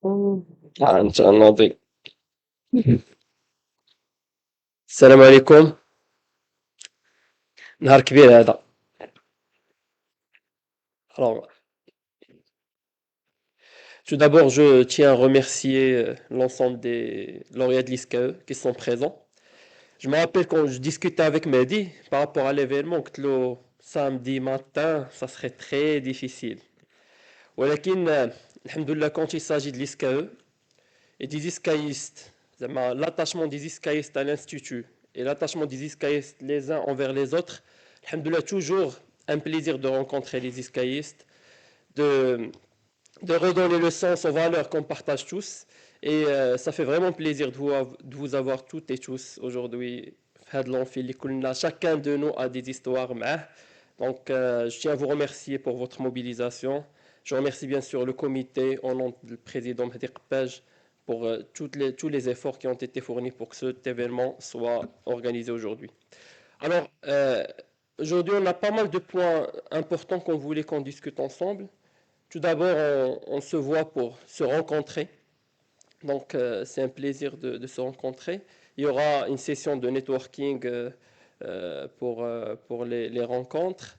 إن شاء الله ناضي. السلام عليكم. نهار كبير هذا. Alors, tout d'abord, je tiens à remercier l'ensemble des lauréats de l'ISCAE qui sont présents. Je me rappelle quand je discutais avec Mehdi par rapport à l'événement, que le samedi matin, ça serait très difficile. ولكن الحمد لله quand il s'agit de l'ISCAE et des ISCAïstes, l'attachement des ISCAïstes à l'Institut et l'attachement des ISCAïstes les uns envers les autres, alhamdoulilah, toujours un plaisir de rencontrer les ISCAïstes, de, de redonner le sens aux valeurs qu'on partage tous. Et ça fait vraiment plaisir de vous avoir toutes et tous aujourd'hui. Chacun de nous a des histoires. Donc, je tiens à vous remercier pour votre mobilisation. Je remercie bien sûr le comité au nom du président Mehdi Qabbaj pour tous les efforts qui ont été fournis pour que cet événement soit organisé aujourd'hui. Alors, aujourd'hui, on a pas mal de points importants qu'on voulait qu'on discute ensemble. Tout d'abord, on se voit pour se rencontrer. Donc, c'est un plaisir de se rencontrer. Il y aura une session de networking pour les rencontres.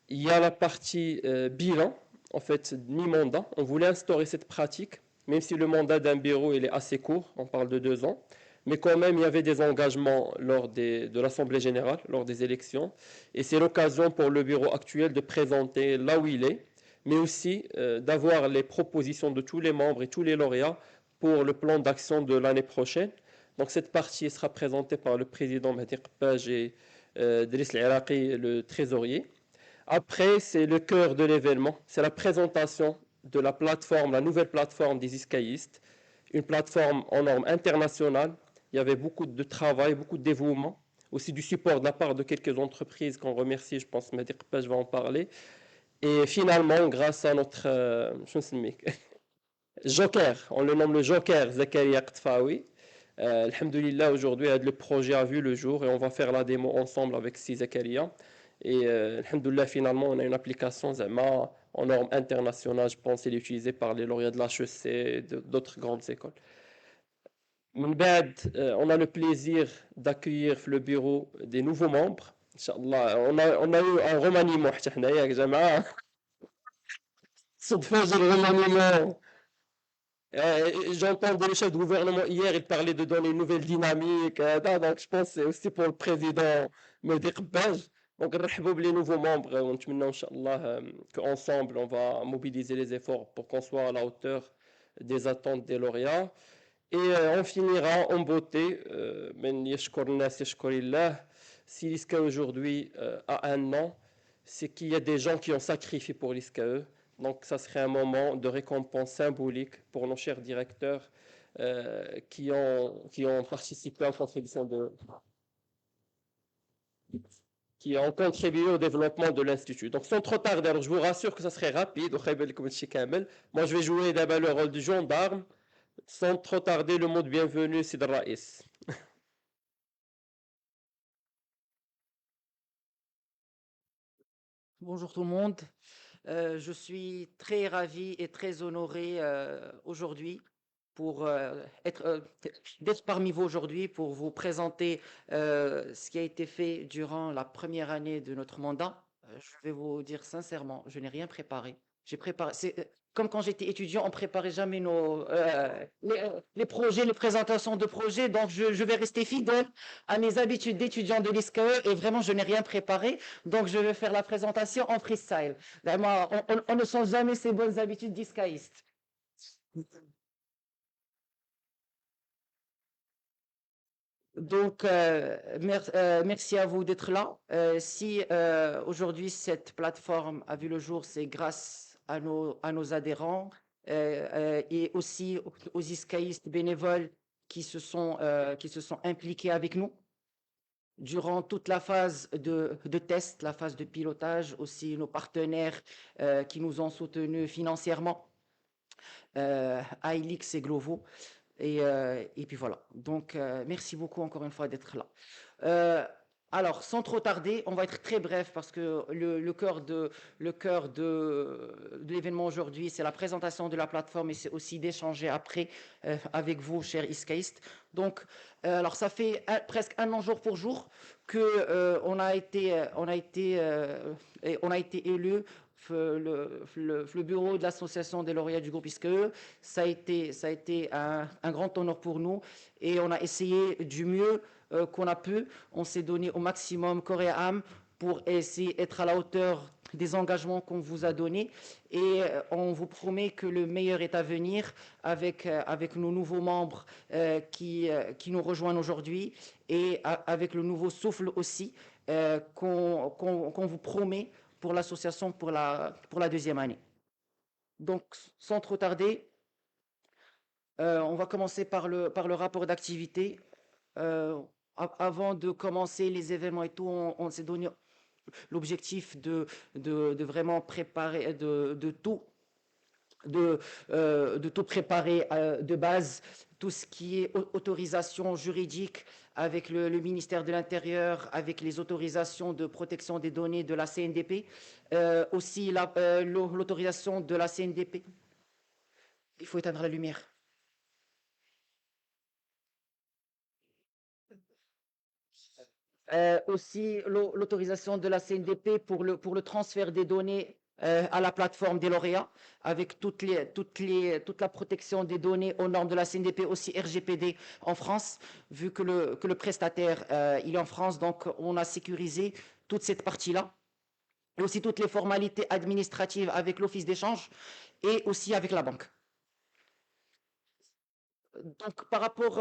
Il y a la partie bilan, en fait, mi-mandat. On voulait instaurer cette pratique, même si le mandat d'un bureau il est assez court, on parle de 2 ans. Mais quand même, il y avait des engagements de l'Assemblée générale, lors des élections. Et c'est l'occasion pour le bureau actuel de présenter là où il est, mais aussi d'avoir les propositions de tous les membres et tous les lauréats pour le plan d'action de l'année prochaine. Donc cette partie sera présentée par le président Mehdi Qabbaj et Driss El-Iraqi, le trésorier. Après, c'est le cœur de l'événement, c'est la présentation de la plateforme, la nouvelle plateforme des iscaïstes, une plateforme en normes internationales. Il y avait beaucoup de travail, beaucoup de dévouement, aussi du support de la part de quelques entreprises qu'on remercie, je pense que Mehdi Qabbaj va en parler. Et finalement, grâce à notre Joker, on le nomme le Joker, Zakaria Qtfaoui. Alhamdulillah, aujourd'hui, le projet a vu le jour et on va faire la démo ensemble avec si Zakaria. Et alhamdulillah, finalement, on a une application Zama en normes internationales. Je pense qu'elle est utilisée par les lauréats de l'HEC et d'autres grandes écoles. من بعد, on a le plaisir d'accueillir le bureau des nouveaux membres. Inch'Allah, on a eu un remaniement حتى حنايا يا جماعة. صدفة جا الرemaniement. J'entendais le chef de gouvernement hier, il parlait de donner une nouvelle dynamique. Donc je pense que c'est aussi pour le président Mehdi Qabbaj. Donc نرحبوا les nouveaux membres ونتمنى إن شاء الله qu'ensemble on va mobiliser les efforts pour qu'on soit à la hauteur des attentes des lauréats. Et on finira en beauté. من يشكر الناس يشكر الله. Si l'ISCAE aujourd'hui a un an, c'est qu'il y a des gens qui ont sacrifié pour l'ISCAE. Donc, ça serait un moment de récompense symbolique pour nos chers directeurs qui ont participé en contribution qui ont contribué au développement de l'Institut. Donc, sans trop tarder, alors je vous rassure que ça serait rapide. Moi, je vais jouer d'abord le rôle du gendarme. Sans trop tarder, le mot de bienvenue, c'est de Raïs. Bonjour tout le monde. Je suis très ravi et très honoré aujourd'hui pour d'être parmi vous aujourd'hui pour vous présenter ce qui a été fait durant la première année de notre mandat. Je vais vous dire sincèrement, je n'ai rien préparé. J'ai préparé, c'est comme quand j'étais étudiant, on préparait jamais les projets, les présentations de projets. Donc je vais rester fidèle à mes habitudes d'étudiant de l'ISCAE et vraiment je n'ai rien préparé. Donc je vais faire la présentation en freestyle. Vraiment, on ne change jamais ces bonnes habitudes d'ISCAïstes. Donc, merci à vous d'être là. Si aujourd'hui cette plateforme a vu le jour, c'est grâce à nos adhérents et aussi aux iscaïstes bénévoles qui se sont impliqués avec nous durant toute la phase de test, la phase de pilotage, aussi nos partenaires qui nous ont soutenus financièrement, iLeaks et Glovo. Et puis voilà. Donc, merci beaucoup encore une fois d'être là. Alors, sans trop tarder, on va être très bref parce que le cœur de l'événement aujourd'hui, c'est la présentation de la plateforme et c'est aussi d'échanger après avec vous, cher Iskaist. Donc, alors ça fait presque un an jour pour jour que on a été élu le bureau de l'association des lauréats du groupe ISKE. Ça a été un grand honneur pour nous et on a essayé du mieux qu'on a pu. On s'est donné au maximum corps et âme pour essayer d'être à la hauteur des engagements qu'on vous a donnés et on vous promet que le meilleur est à venir avec nos nouveaux membres qui nous rejoignent aujourd'hui et avec le nouveau souffle aussi qu'on vous promet pour l'association pour la deuxième année. Donc, sans trop tarder, on va commencer par le rapport d'activité. Euh, Avant de commencer les événements et tout, on s'est donné l'objectif de vraiment préparer, de tout préparer de base, tout ce qui est autorisation juridique avec le ministère de l'Intérieur, avec les autorisations de protection des données de la CNDP, aussi l'autorisation de la CNDP. Il faut éteindre la lumière. Aussi l'autorisation de la CNDP pour le transfert des données à la plateforme des lauréats, avec toute la protection des données aux normes de la CNDP, aussi RGPD en France, vu que le prestataire il est en France, donc on a sécurisé toute cette partie-là, et aussi toutes les formalités administratives avec l'office d'échange et aussi avec la banque. Donc, par rapport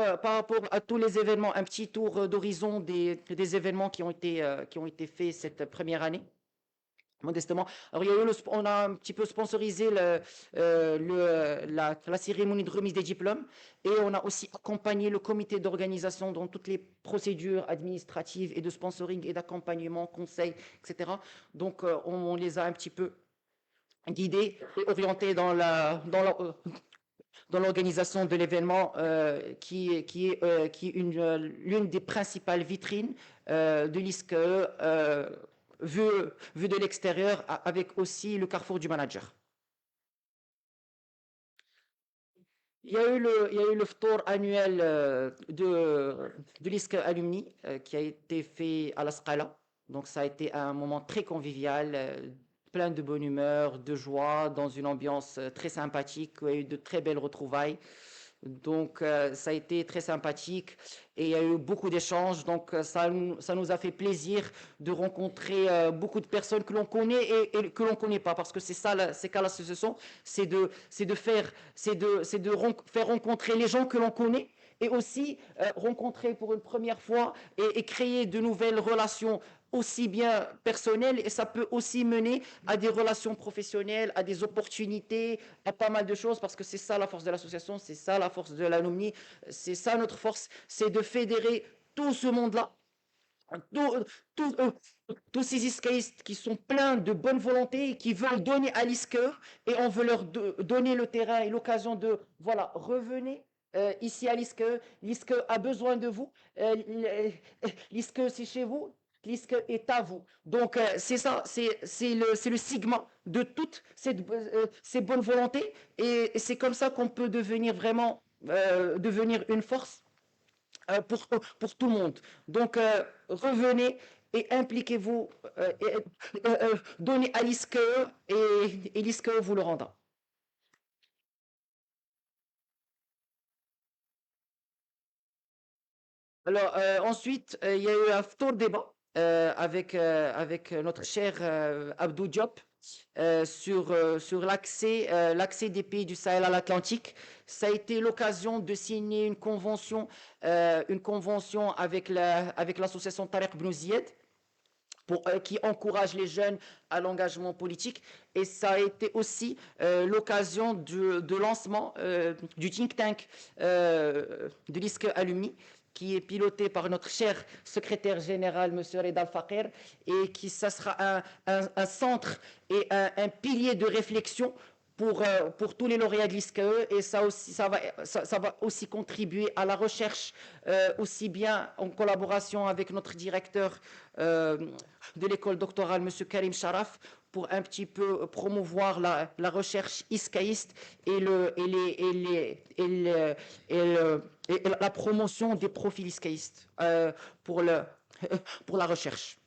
à tous les événements, un petit tour d'horizon des événements qui ont été faits cette première année, modestement. Alors, on a un petit peu sponsorisé la cérémonie de remise des diplômes et on a aussi accompagné le comité d'organisation dans toutes les procédures administratives et de sponsoring et d'accompagnement, conseils, etc. Donc, on les a un petit peu guidés et orientés dans l'organisation de l'événement qui est l'une des principales vitrines de l'ISKE vu de l'extérieur avec aussi le carrefour du manager. Il y a eu le ftour annuel de l'ISKE Alumni qui a été fait à la Scala. Donc ça a été un moment très convivial, plein de bonne humeur, de joie, dans une ambiance très sympathique, où il y a eu de très belles retrouvailles. Donc ça a été très sympathique et il y a eu beaucoup d'échanges. Donc ça nous a fait plaisir de rencontrer beaucoup de personnes que l'on connaît et que l'on ne connaît pas, parce que c'est ça, c'est qu'à l'association, faire rencontrer les gens que l'on connaît et aussi rencontrer pour une première fois et créer de nouvelles relations aussi bien personnelles, et ça peut aussi mener à des relations professionnelles, à des opportunités, à pas mal de choses, parce que c'est ça la force de l'association, c'est ça la force de l'alumni, c'est ça notre force, c'est de fédérer tout ce monde-là, tout- tout- euh, tous ces iscaïstes qui sont pleins de bonne volonté et qui veulent donner à l'ISKE, et on veut leur donner le terrain et l'occasion de, voilà, revenez ici à l'ISKE, l'ISKE a besoin de vous, l'ISKE c'est chez vous, l'ISKE est à vous. Donc c'est ça, c'est le sigma de toutes ces bonnes volontés, et c'est comme ça qu'on peut devenir vraiment, devenir une force pour tout le monde. Donc, revenez et impliquez-vous, donnez à l'ISKE et l'ISKE vous le rendra. Alors, ensuite, il y a eu un tour débat avec notre cher Abdou Diop sur l'accès des pays du Sahel à l'Atlantique. Ça a été l'occasion de signer une convention avec l'association Tariq Ibn Ziyad, qui encourage les jeunes à l'engagement politique. Et ça a été aussi l'occasion de lancement du think tank de l'ISKE Alumni, qui est piloté par notre cher secrétaire général, M. Reda Al-Fakir, et ça sera un centre et un pilier de réflexion pour tous les lauréats de l'ISCAE et ça va aussi contribuer à la recherche, aussi bien en collaboration avec notre directeur de l'école doctorale, M. Karim Sharaf, pour un petit peu promouvoir la recherche iscaïste et la promotion des profils iscaïstes pour, pour la recherche.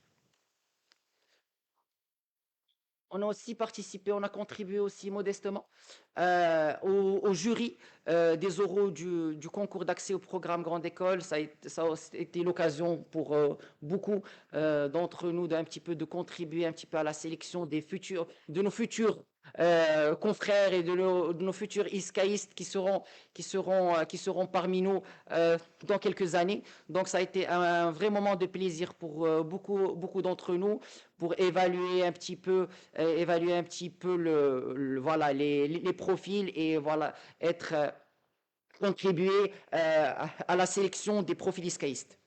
On a aussi participé, on a contribué aussi modestement au jury des oraux du concours d'accès au programme Grande École. Ça a été l'occasion pour beaucoup d'entre nous d'un petit peu de contribuer un petit peu à la sélection de nos futurs confrères et de nos futurs iscaïstes qui seront parmi nous dans quelques années. Donc ça a été un vrai moment de plaisir pour beaucoup d'entre nous pour évaluer un petit peu voilà les profils et voilà contribuer à la sélection des profils iscaïstes.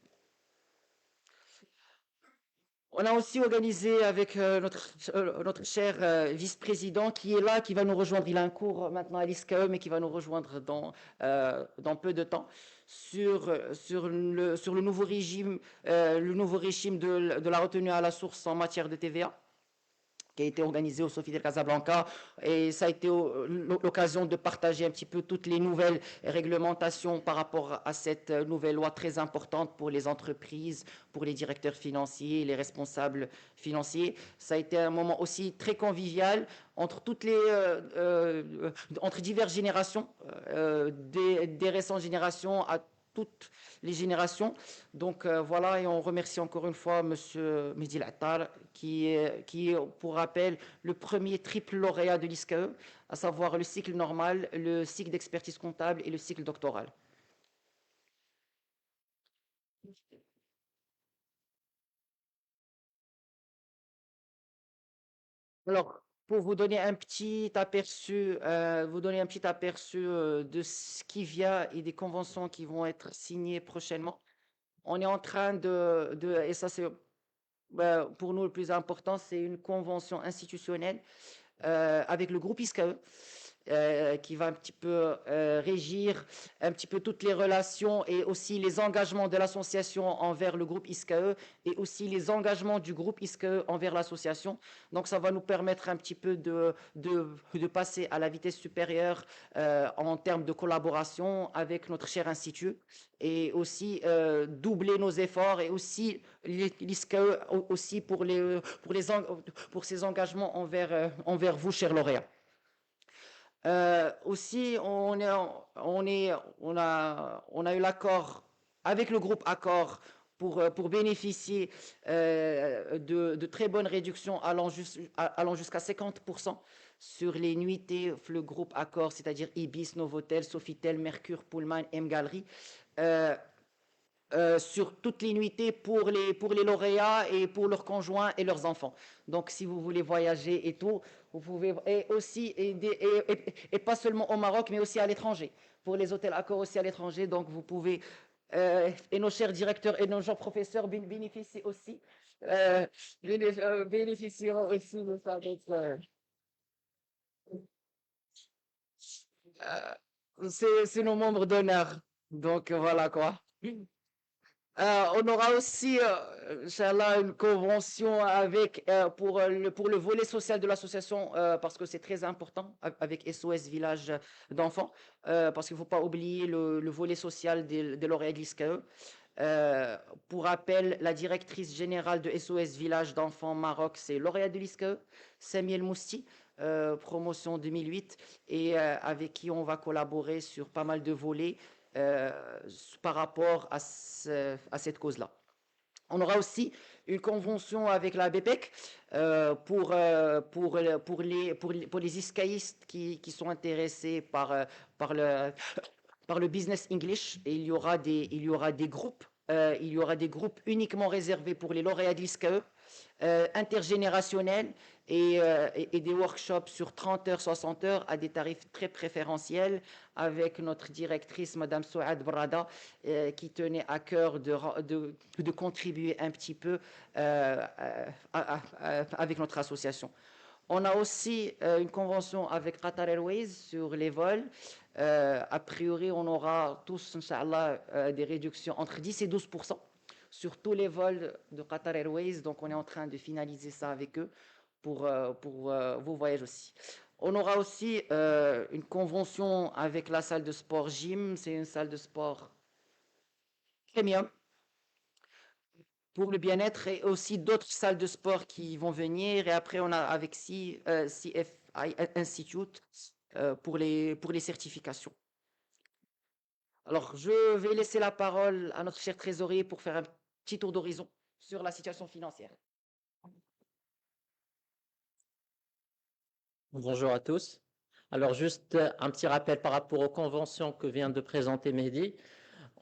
On a aussi organisé avec notre cher vice-président qui est là, qui va nous rejoindre. Il a un cours maintenant à l'ISCAE, mais qui va nous rejoindre dans peu de temps sur le nouveau régime, de la retenue à la source en matière de TVA, qui a été organisé au Sofitel Casablanca, et ça a été l'occasion de partager un petit peu toutes les nouvelles réglementations par rapport à cette nouvelle loi très importante pour les entreprises, pour les directeurs financiers, les responsables financiers. Ça a été un moment aussi très convivial entre entre diverses générations, des récentes générations à toutes les générations. Donc voilà, et on remercie encore une fois M. Mehdi Attar, qui est, pour rappel, le premier triple lauréat de l'ISCAE, à savoir le cycle normal, le cycle d'expertise comptable et le cycle doctoral. Alors, pour vous donner un petit aperçu, de ce qui vient et des conventions qui vont être signées prochainement, on est en train et ça c'est pour nous le plus important, c'est une convention institutionnelle avec le groupe ISCAE. Qui va un petit peu régir un petit peu toutes les relations et aussi les engagements de l'association envers le groupe ISCAE et aussi les engagements du groupe ISCAE envers l'association. Donc ça va nous permettre un petit peu de passer à la vitesse supérieure en termes de collaboration avec notre cher institut et aussi doubler nos efforts et aussi l'ISCAE aussi pour ses engagements envers vous, chers lauréats. Aussi, on a eu l'accord avec le groupe Accor pour bénéficier de très bonnes réductions allant jusqu'à 50% sur les nuitées, le groupe Accor, c'est-à-dire Ibis, Novotel, Sofitel, Mercure, Pullman, M Gallery. Sur toutes les nuitées pour les lauréats et pour leurs conjoints et leurs enfants. Donc, si vous voulez voyager et tout, vous pouvez, et aussi, et pas seulement au Maroc, mais aussi à l'étranger. Pour les hôtels Accor aussi à l'étranger, donc vous pouvez, et nos chers directeurs et nos chers professeurs bénéficient aussi, bénéficieront aussi de ça. Donc, c'est nos membres d'honneur. Donc, voilà quoi. On aura aussi, Inch'Allah, une convention pour le volet social de l'association, parce que c'est très important, avec SOS Village d'enfants, parce qu'il ne faut pas oublier le volet social des lauréats de l'ISCAE. Pour rappel, la directrice générale de SOS Village d'enfants Maroc, c'est lauréat de l'ISCAE, Samiel Mousti, promotion 2008, et avec qui on va collaborer sur pas mal de volets par rapport à cette cause-là. On aura aussi une convention avec la BPEC pour les iscaïstes qui sont intéressés par le business English. Et il y aura des groupes. Il y aura des groupes uniquement réservés pour les lauréats de l'ISCAE, intergénérationnels et des workshops sur 30 heures, 60 heures à des tarifs très préférentiels avec notre directrice, Madame Souad Brada, qui tenait à cœur de contribuer un petit peu avec notre association. On a aussi une convention avec Qatar Airways sur les vols. A priori, on aura tous, Inch'Allah, des réductions entre 10 et 12% sur tous les vols de Qatar Airways. Donc, on est en train de finaliser ça avec eux pour vos voyages aussi. On aura aussi une convention avec la salle de sport Gym. C'est une salle de sport premium pour le bien-être et aussi d'autres salles de sport qui vont venir. Et après, on a avec CFI Institute pour les certifications. Alors, je vais laisser la parole à notre cher trésorier pour faire un petit tour d'horizon sur la situation financière. Bonjour à tous. Alors juste un petit rappel par rapport aux conventions que vient de présenter Mehdi.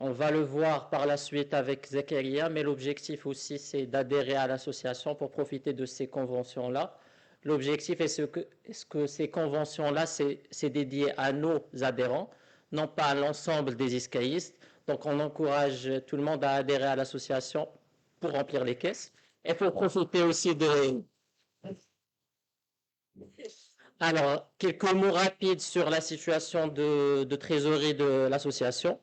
On va le voir par la suite avec Zakaria, mais l'objectif aussi c'est d'adhérer à l'association pour profiter de ces conventions-là. L'objectif est que ces conventions-là, c'est dédié à nos adhérents, non pas à l'ensemble des ISCAïstes. Donc on encourage tout le monde à adhérer à l'association pour remplir les caisses et pour profiter aussi de... Alors, quelques mots rapides sur la situation de trésorerie de l'association.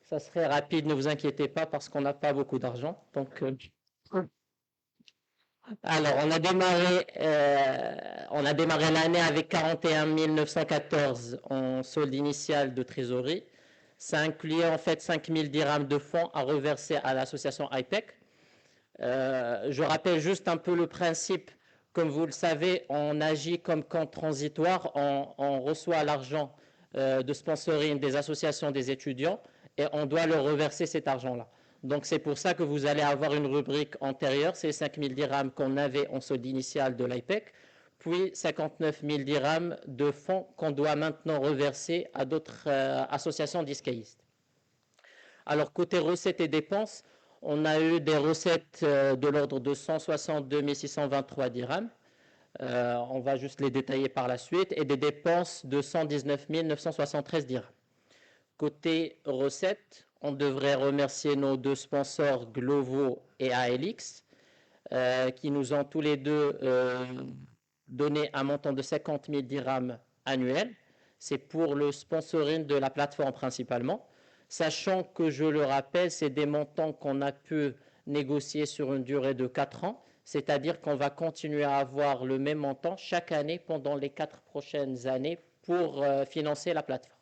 Ça serait rapide, ne vous inquiétez pas, parce qu'on n'a pas beaucoup d'argent. Donc, alors, on a démarré l'année avec 41 914 en solde initial de trésorerie. Ça incluait en fait 5 000 dirhams de fonds à reverser à l'association IPEC. Je rappelle juste un peu le principe. Comme vous le savez, on agit comme compte transitoire. On reçoit l'argent de sponsoring des associations des étudiants et on doit leur reverser cet argent-là. Donc, c'est pour ça que vous allez avoir une rubrique antérieure, c'est les 5 000 dirhams qu'on avait en solde initial de l'IPEC, puis 59 000 dirhams de fonds qu'on doit maintenant reverser à d'autres associations d'iscaïstes. Alors, côté recettes et dépenses, on a eu des recettes de l'ordre de 162 623 dirhams. On va juste les détailler par la suite. Et des dépenses de 119 973 dirhams. Côté recettes, on devrait remercier nos deux sponsors Glovo et ALX qui nous ont tous les deux donné un montant de 50 000 dirhams annuels. C'est pour le sponsoring de la plateforme principalement. Sachant que, je le rappelle, c'est des montants qu'on a pu négocier sur une durée de 4 ans, c'est-à-dire qu'on va continuer à avoir le même montant chaque année pendant les 4 prochaines années pour financer la plateforme.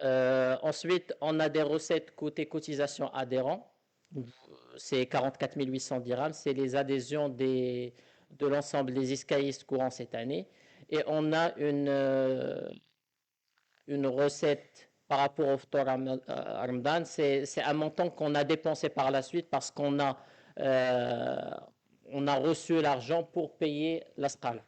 Ensuite, on a des recettes côté cotisation adhérents. C'est 44 800 dirhams. C'est les adhésions de l'ensemble des iscaïstes courant cette année. Et on a une recette par rapport au Ftor Ramadan. C'est un montant qu'on a dépensé par la suite parce qu'on a reçu l'argent pour payer la Scala.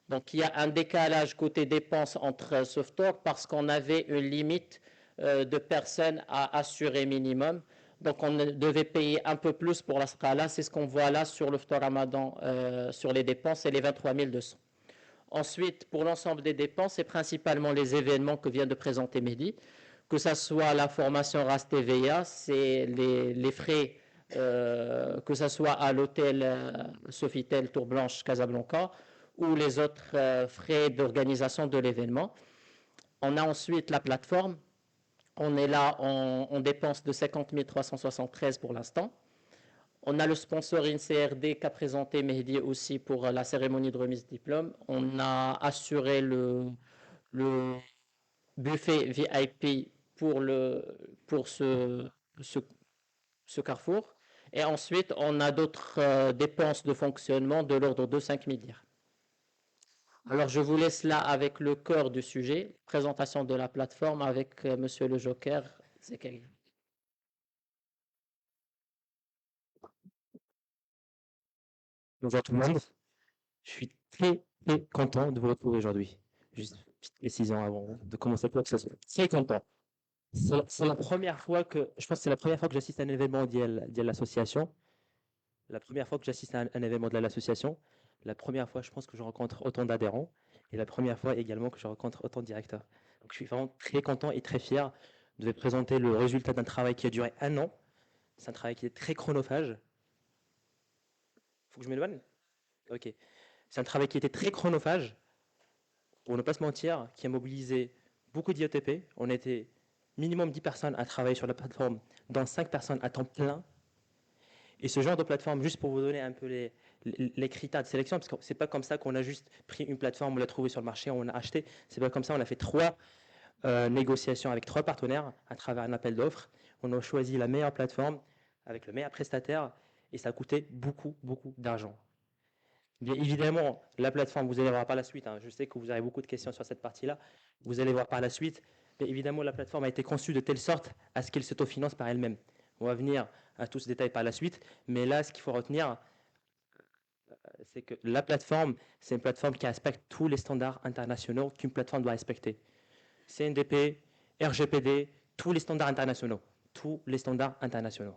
Donc, il y a un décalage côté dépenses entre ce Ftor parce qu'on avait une limite de personnes à assurer minimum. Donc, on devait payer un peu plus pour la Scala. C'est ce qu'on voit là sur le Ftor Ramadan, sur les dépenses, c'est les 23 200. Ensuite, pour l'ensemble des dépenses, c'est principalement les événements que vient de présenter Mehdi, que ce soit la formation RAS TVA, c'est les frais, que ce soit à l'hôtel Sofitel Tour Blanche Casablanca, ou les autres frais d'organisation de l'événement. On a ensuite la plateforme. On est là en dépense de 50 373 pour l'instant. On a le sponsoring CRD qu'a présenté Mehdi aussi pour la cérémonie de remise de diplôme. On a assuré le buffet VIP pour ce carrefour. Et ensuite, on a d'autres dépenses de fonctionnement de l'ordre de 5 000 dirhams. Alors, je vous laisse là avec le cœur du sujet, présentation de la plateforme avec Monsieur le Joker. Zakaria. Bonjour tout le monde. Je suis très content de vous retrouver aujourd'hui. Juste une petite précision avant de commencer quoi que ce soit. Très content. C'est la première fois que, je pense que c'est la première fois que j'assiste à un événement de l'association. La première fois que j'assiste à un événement de l'association. La première fois, je pense que je rencontre autant d'adhérents. Et la première fois également que je rencontre autant de directeurs. Donc je suis vraiment très content et très fier de vous présenter le résultat d'un travail qui a duré 1 an. C'est un travail qui est très chronophage. Faut que je m'éloigne ? Ok. C'est un travail qui était très chronophage, pour ne pas se mentir, qui a mobilisé beaucoup d'IETP. On était minimum 10 personnes à travailler sur la plateforme, dont 5 personnes à temps plein. Et ce genre de plateforme, juste pour vous donner un peu les critères de sélection, parce que c'est pas comme ça qu'on a juste pris une plateforme, on l'a trouvée sur le marché, on l'a acheté. C'est pas comme ça, on a fait 3 négociations avec 3 partenaires à travers un appel d'offres. On a choisi la meilleure plateforme avec le meilleur prestataire et ça a coûté beaucoup, beaucoup d'argent. Bien évidemment, la plateforme, vous allez voir par la suite, je sais que vous avez beaucoup de questions sur cette partie-là, vous allez voir par la suite, mais évidemment, la plateforme a été conçue de telle sorte à ce qu'elle s'autofinance par elle-même. On va venir à tout ce détail par la suite, mais là, ce qu'il faut retenir, c'est que la plateforme, c'est une plateforme qui respecte tous les standards internationaux qu'une plateforme doit respecter. CNDP, RGPD, tous les standards internationaux. Tous les standards internationaux.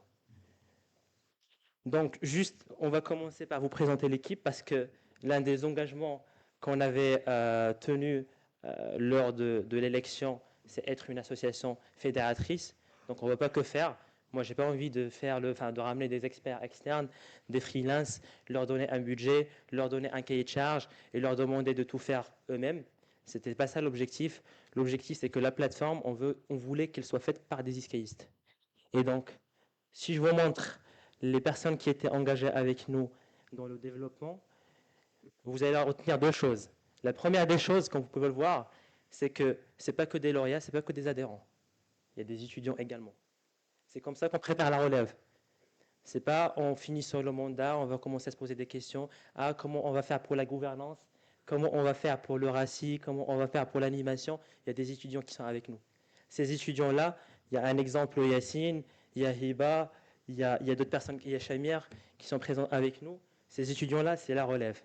Donc, juste, on va commencer par vous présenter l'équipe parce que l'un des engagements qu'on avait tenu lors de l'élection, c'est être une association fédératrice. Donc, on ne va pas que faire. Moi, je n'ai pas envie de ramener des experts externes, des freelances, leur donner un budget, leur donner un cahier de charge et leur demander de tout faire eux-mêmes. Ce n'était pas ça l'objectif. L'objectif, c'est que la plateforme, on voulait qu'elle soit faite par des iscaïstes. Et donc, si je vous montre les personnes qui étaient engagées avec nous dans le développement, vous allez retenir 2 choses. La première des choses, comme vous pouvez le voir, c'est que ce n'est pas que des lauréats, ce n'est pas que des adhérents. Il y a des étudiants également. C'est comme ça qu'on prépare la relève. C'est pas on finit sur le mandat, on va commencer à se poser des questions. Comment on va faire pour la gouvernance? Comment on va faire pour le RACI? Comment on va faire pour l'animation? Il y a des étudiants qui sont avec nous. Ces étudiants-là, il y a un exemple, Yacine, il y a Hiba, il y a d'autres personnes, il y a Chamir qui sont présents avec nous. Ces étudiants-là, c'est la relève.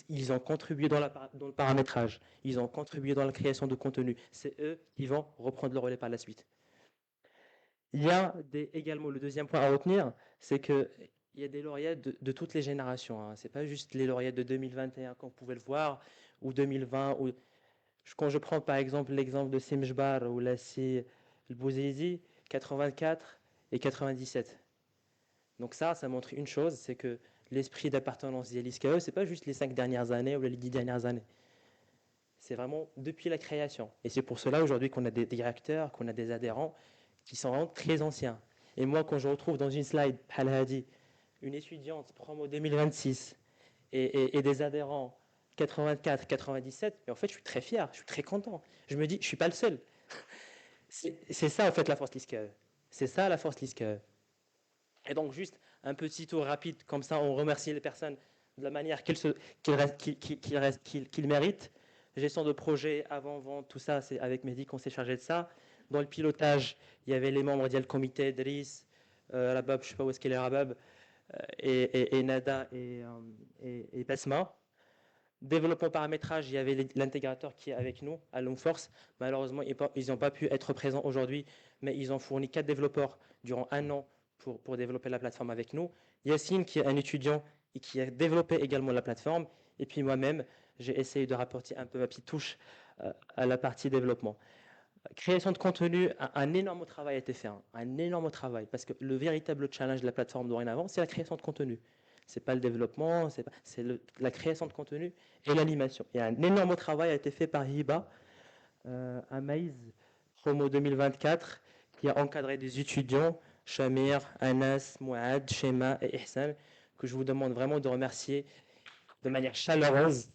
Ils ont contribué dans le paramétrage, ils ont contribué dans la création de contenu. C'est eux qui vont reprendre le relais par la suite. Il y a également le deuxième point à retenir, c'est qu'il y a des lauréats de toutes les générations. Ce n'est pas juste les lauréats de 2021 comme vous pouvez le voir, ou 2020. Quand je prends par exemple l'exemple de Simjbar ou Lassi El-Bouzizi, 84 et 97. Donc ça montre une chose, c'est que l'esprit d'appartenance d'ISKE, ce n'est pas juste les 5 dernières années ou les 10 dernières années. C'est vraiment depuis la création. Et c'est pour cela aujourd'hui qu'on a des directeurs, qu'on a des adhérents qui sont vraiment très anciens. Et moi, quand je retrouve dans une slide, Halhadi, une étudiante promo 2026 et des adhérents 84, 97, et en fait, je suis très fier, je suis très content. Je me dis, je ne suis pas le seul. C'est ça, en fait, la force LISCAE. C'est ça, la force LISCAE. Et donc, juste un petit tour rapide, comme ça, on remercie les personnes de la manière qu'ils méritent. Gestion de projet, avant-vente, tout ça, c'est avec Mehdi qu'on s'est chargé de ça. Dans le pilotage, il y avait les membres du comité, Driss, Rabab, je ne sais pas où est-ce qu'il est Rabab, et Nada et Basma. Développement paramétrage, il y avait l'intégrateur qui est avec nous, à Longforce. Malheureusement, ils n'ont pas pu être présents aujourd'hui, mais ils ont fourni 4 développeurs durant 1 an pour développer la plateforme avec nous. Yacine, qui est un étudiant et qui a développé également la plateforme. Et puis moi-même, j'ai essayé de rapporter un peu ma petite touche à la partie développement. Création de contenu, un énorme travail a été fait, un énorme travail, parce que le véritable challenge de la plateforme dorénavant, c'est la création de contenu. Ce n'est pas le développement, c'est la création de contenu et l'animation. Et un énorme travail a été fait par Hiba, à Maïs, promo 2024, qui a encadré des étudiants, Chamir, Anas, Mouad, Shema et Ihsan, que je vous demande vraiment de remercier de manière chaleureuse,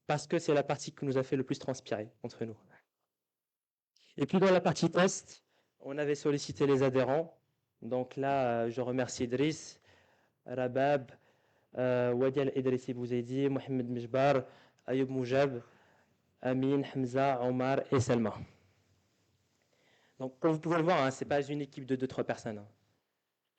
parce que c'est la partie qui nous a fait le plus transpirer entre nous. Et puis dans la partie test, on avait sollicité les adhérents. Donc là, je remercie Idriss, Rabab, Wadiel Idrissi Bouzedi, Mohamed Mijbar, Ayoub Moujab, Amin, Hamza, Omar et Selma. Donc comme vous pouvez le voir, ce n'est pas une équipe de 2-3 personnes.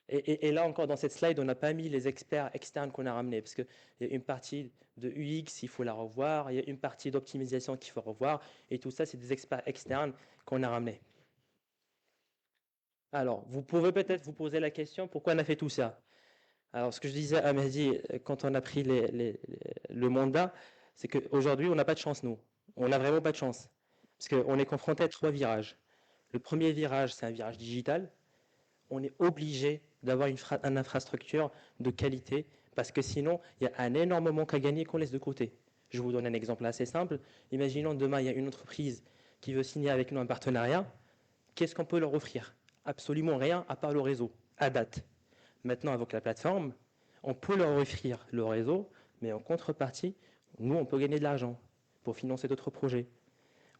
Et là encore dans cette slide, on n'a pas mis les experts externes qu'on a ramenés, parce qu'il y a une partie de UX, il faut la revoir, il y a une partie d'optimisation qu'il faut revoir, et tout ça, c'est des experts externes qu'on a ramenés. Alors, vous pouvez peut-être vous poser la question, pourquoi on a fait tout ça? Alors, ce que je disais à Mehdi, quand on a pris le mandat, c'est qu'aujourd'hui, on n'a pas de chance, nous. On n'a vraiment pas de chance, parce qu'on est confronté à 3 virages. Le premier virage, c'est un virage digital. On est obligé d'avoir une infrastructure de qualité, parce que sinon, il y a un énorme manque à gagner qu'on laisse de côté. Je vous donne un exemple assez simple. Imaginons demain, il y a une entreprise qui veut signer avec nous un partenariat. Qu'est-ce qu'on peut leur offrir? Absolument rien, à part le réseau, à date. Maintenant, avec la plateforme, on peut leur offrir le réseau, mais en contrepartie, nous, on peut gagner de l'argent pour financer d'autres projets.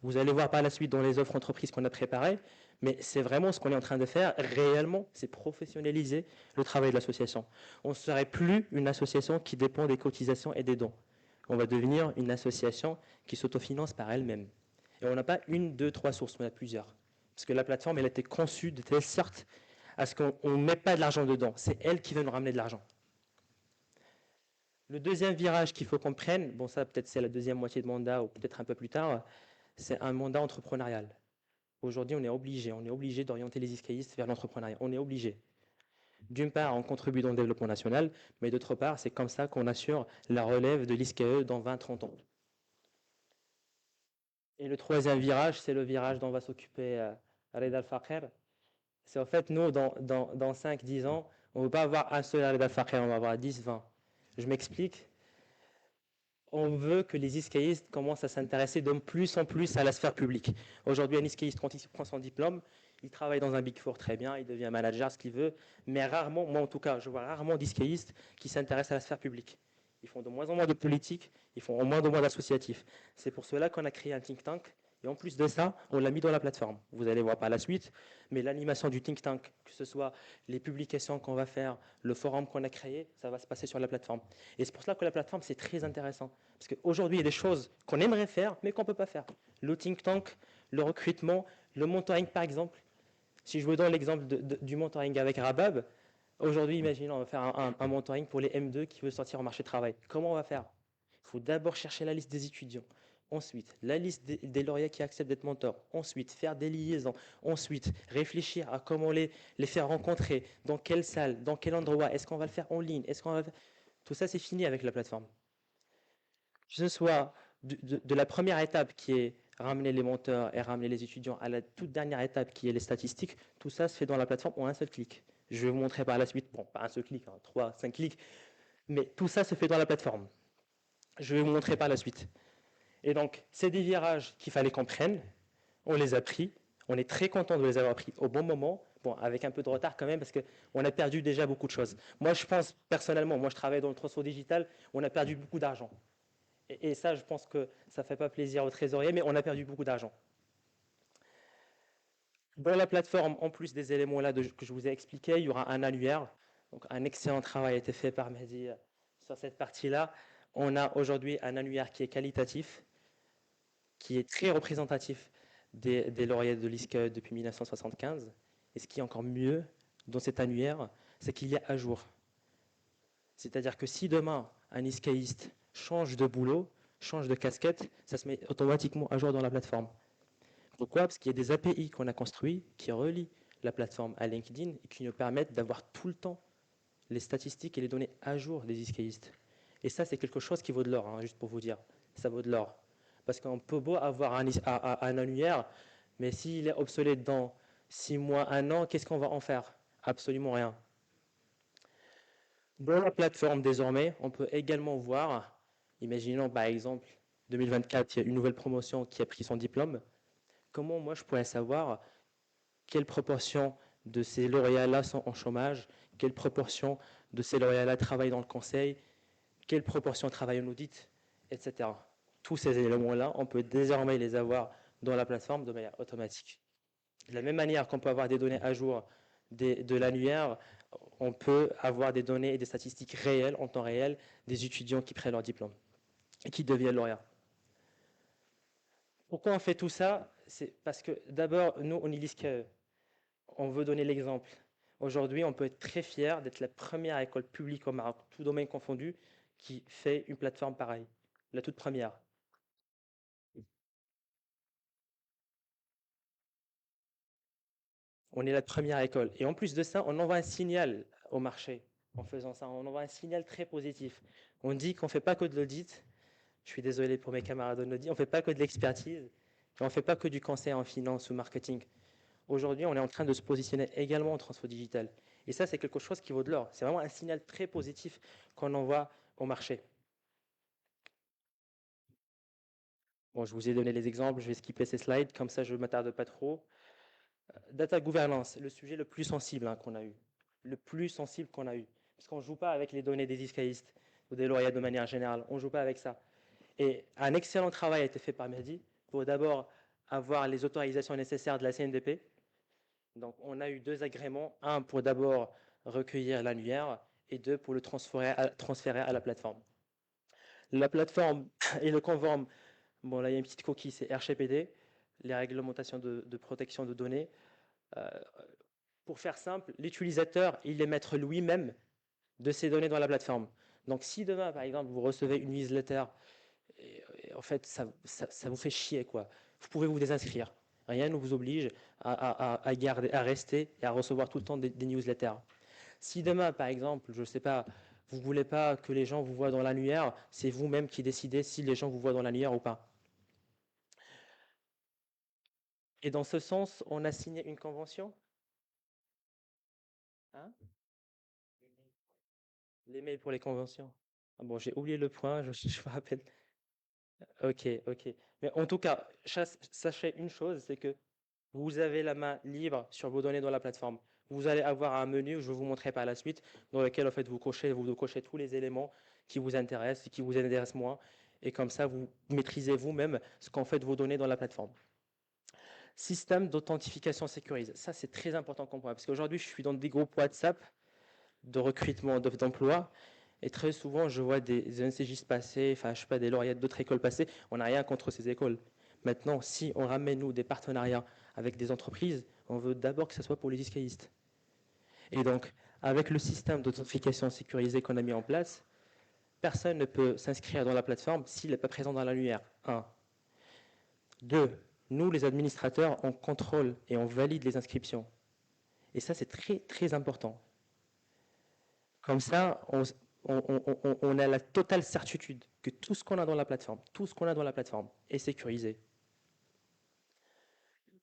Vous allez voir par la suite dans les offres entreprises qu'on a préparées, mais c'est vraiment ce qu'on est en train de faire réellement, c'est professionnaliser le travail de l'association. On ne serait plus une association qui dépend des cotisations et des dons. On va devenir une association qui s'autofinance par elle-même. Et on n'a pas une, deux, trois sources, on a plusieurs. Parce que la plateforme, elle a été conçue de telle sorte à ce qu'on ne met pas de l'argent dedans. C'est elle qui va nous ramener de l'argent. Le deuxième virage qu'il faut qu'on prenne, bon ça peut-être c'est la deuxième moitié de mandat ou peut-être un peu plus tard, c'est un mandat entrepreneurial. Aujourd'hui, on est obligé d'orienter les iscaïstes vers l'entrepreneuriat. On est obligé. D'une part, on contribue dans le développement national, mais d'autre part, c'est comme ça qu'on assure la relève de l'ISCAE dans 20-30 ans. Et le troisième virage, c'est le virage dont va s'occuper Reda Al-Faqir. C'est en fait, nous, dans 5-10 ans, on ne veut pas avoir un seul Reda Al-Faqir, on va avoir 10-20. Je m'explique. On veut que les iscaïstes commencent à s'intéresser de plus en plus à la sphère publique. Aujourd'hui, un iscaïste, quand il prend son diplôme, il travaille dans un Big Four très bien, il devient manager, ce qu'il veut, mais rarement, moi en tout cas, je vois rarement d'iscaïstes qui s'intéressent à la sphère publique. Ils font de moins en moins de politique, ils font de moins en moins d'associatifs. C'est pour cela qu'on a créé un think tank, et en plus de ça, on l'a mis dans la plateforme. Vous allez voir par la suite, mais l'animation du think tank, que ce soit les publications qu'on va faire, le forum qu'on a créé, ça va se passer sur la plateforme. Et c'est pour cela que la plateforme, c'est très intéressant. Parce qu'aujourd'hui, il y a des choses qu'on aimerait faire, mais qu'on ne peut pas faire. Le think tank, le recrutement, le mentoring, par exemple. Si je vous donne l'exemple du mentoring avec Rabab, aujourd'hui, imaginons, on va faire un mentoring pour les M2 qui veulent sortir au marché du travail. Comment on va faire? Il faut d'abord chercher la liste des étudiants. Ensuite, la liste des lauréats qui acceptent d'être mentors. Ensuite, faire des liaisons. Ensuite, réfléchir à comment les faire rencontrer, dans quelle salle, dans quel endroit, est-ce qu'on va le faire en ligne, Tout ça, c'est fini avec la plateforme. Que ce soit de la première étape qui est ramener les mentors et ramener les étudiants à la toute dernière étape qui est les statistiques, tout ça se fait dans la plateforme en un seul clic. Je vais vous montrer par la suite, bon, pas un seul clic, 3, 5 clics, mais tout ça se fait dans la plateforme. Je vais vous montrer par la suite. Et donc, c'est des virages qu'il fallait qu'on prenne, on les a pris, on est très content de les avoir pris au bon moment, bon, avec un peu de retard quand même, parce qu'on a perdu déjà beaucoup de choses. Moi, je pense, personnellement, moi je travaille dans le transfert digital, on a perdu beaucoup d'argent. Et ça, je pense que ça ne fait pas plaisir aux trésoriers, mais on a perdu beaucoup d'argent. Dans la plateforme, en plus des éléments là que je vous ai expliqués, il y aura un annuaire. Donc, un excellent travail a été fait par Mehdi sur cette partie-là. On a aujourd'hui un annuaire qui est qualitatif, qui est très représentatif des lauréats de l'ISCAE depuis 1975. Et ce qui est encore mieux dans cet annuaire, c'est qu'il est à jour. C'est-à-dire que si demain, un ISCAïste change de boulot, change de casquette, ça se met automatiquement à jour dans la plateforme. Pourquoi? Parce qu'il y a des API qu'on a construits qui relient la plateforme à LinkedIn et qui nous permettent d'avoir tout le temps les statistiques et les données à jour des iscaïstes. Et ça, c'est quelque chose qui vaut de l'or, hein, juste pour vous dire. Ça vaut de l'or. Parce qu'on peut beau avoir un annuaire, mais s'il est obsolète dans 6 mois, 1 an, qu'est-ce qu'on va en faire? Absolument rien. Dans la plateforme, désormais, on peut également voir, imaginons par exemple 2024, il y a une nouvelle promotion qui a pris son diplôme. Comment moi je pourrais savoir quelle proportion de ces lauréats-là sont en chômage, quelle proportion de ces lauréats-là travaillent dans le conseil, quelle proportion travaillent en audit, etc. Tous ces éléments-là, on peut désormais les avoir dans la plateforme de manière automatique. De la même manière qu'on peut avoir des données à jour de l'annuaire, on peut avoir des données et des statistiques réelles, en temps réel, des étudiants qui prennent leur diplôme et qui deviennent lauréats. Pourquoi on fait tout ça? C'est parce que d'abord, nous, on y que on veut donner l'exemple. Aujourd'hui, on peut être très fier d'être la première école publique au Maroc, tout domaine confondu, qui fait une plateforme pareille. La toute première. On est la première école. Et en plus de ça, on envoie un signal au marché en faisant ça. On envoie un signal très positif. On dit qu'on ne fait pas que de l'audit. Je suis désolé pour mes camarades de l'audit. On ne fait pas que de l'expertise. On ne fait pas que du conseil en finance ou marketing. Aujourd'hui, on est en train de se positionner également en transfert digital. Et ça, c'est quelque chose qui vaut de l'or. C'est vraiment un signal très positif qu'on envoie au marché. Bon, je vous ai donné les exemples, je vais skipper ces slides, comme ça je ne m'attarde pas trop. Data governance, le sujet le plus sensible qu'on a eu. Le plus sensible qu'on a eu. Parce qu'on ne joue pas avec les données des iscaïstes ou des lauréats de manière générale. On ne joue pas avec ça. Et un excellent travail a été fait par Mehdi pour d'abord avoir les autorisations nécessaires de la CNDP. Donc, on a eu 2 agréments. Un pour d'abord recueillir l'annuaire et 2 pour le transférer à la plateforme. La plateforme est le conforme. Bon, là, il y a une petite coquille, c'est RGPD, les réglementations de protection de données. Pour faire simple, l'utilisateur, il est maître lui-même de ces données dans la plateforme. Donc, si demain, par exemple, vous recevez une newsletter, et en fait, ça vous fait chier, quoi. Vous pouvez vous désinscrire. Rien ne vous oblige à garder, à rester et à recevoir tout le temps des newsletters. Si demain, par exemple, je ne sais pas, vous ne voulez pas que les gens vous voient dans l'annuaire, c'est vous-même qui décidez si les gens vous voient dans l'annuaire ou pas. Et dans ce sens, on a signé une convention. Hein? Les mails pour les conventions. Ah bon, j'ai oublié le point, je me rappelle. Ok, ok. Mais en tout cas, sachez une chose, c'est que vous avez la main libre sur vos données dans la plateforme. Vous allez avoir un menu, je vais vous montrer par la suite, dans lequel en fait, vous cochez tous les éléments qui vous intéressent et qui vous intéressent moins. Et comme ça, vous maîtrisez vous-même ce qu'en fait vos données dans la plateforme. Système d'authentification sécurisé. Ça, c'est très important qu'on point. Parce qu'aujourd'hui, je suis dans des groupes WhatsApp de recrutement d'emploi. Et très souvent, je vois des NCJistes passer, enfin, je sais pas, des lauréats d'autres écoles passer. On n'a rien contre ces écoles. Maintenant, si on ramène, nous, des partenariats avec des entreprises, on veut d'abord que ce soit pour les iscaïstes. Et donc, avec le système d'authentification sécurisé qu'on a mis en place, personne ne peut s'inscrire dans la plateforme s'il n'est pas présent dans l'annuaire. 1. 2. Nous, les administrateurs, on contrôle et on valide les inscriptions. Et ça, c'est très, très important. Comme ça, on a la totale certitude que tout ce qu'on a dans la plateforme, est sécurisé.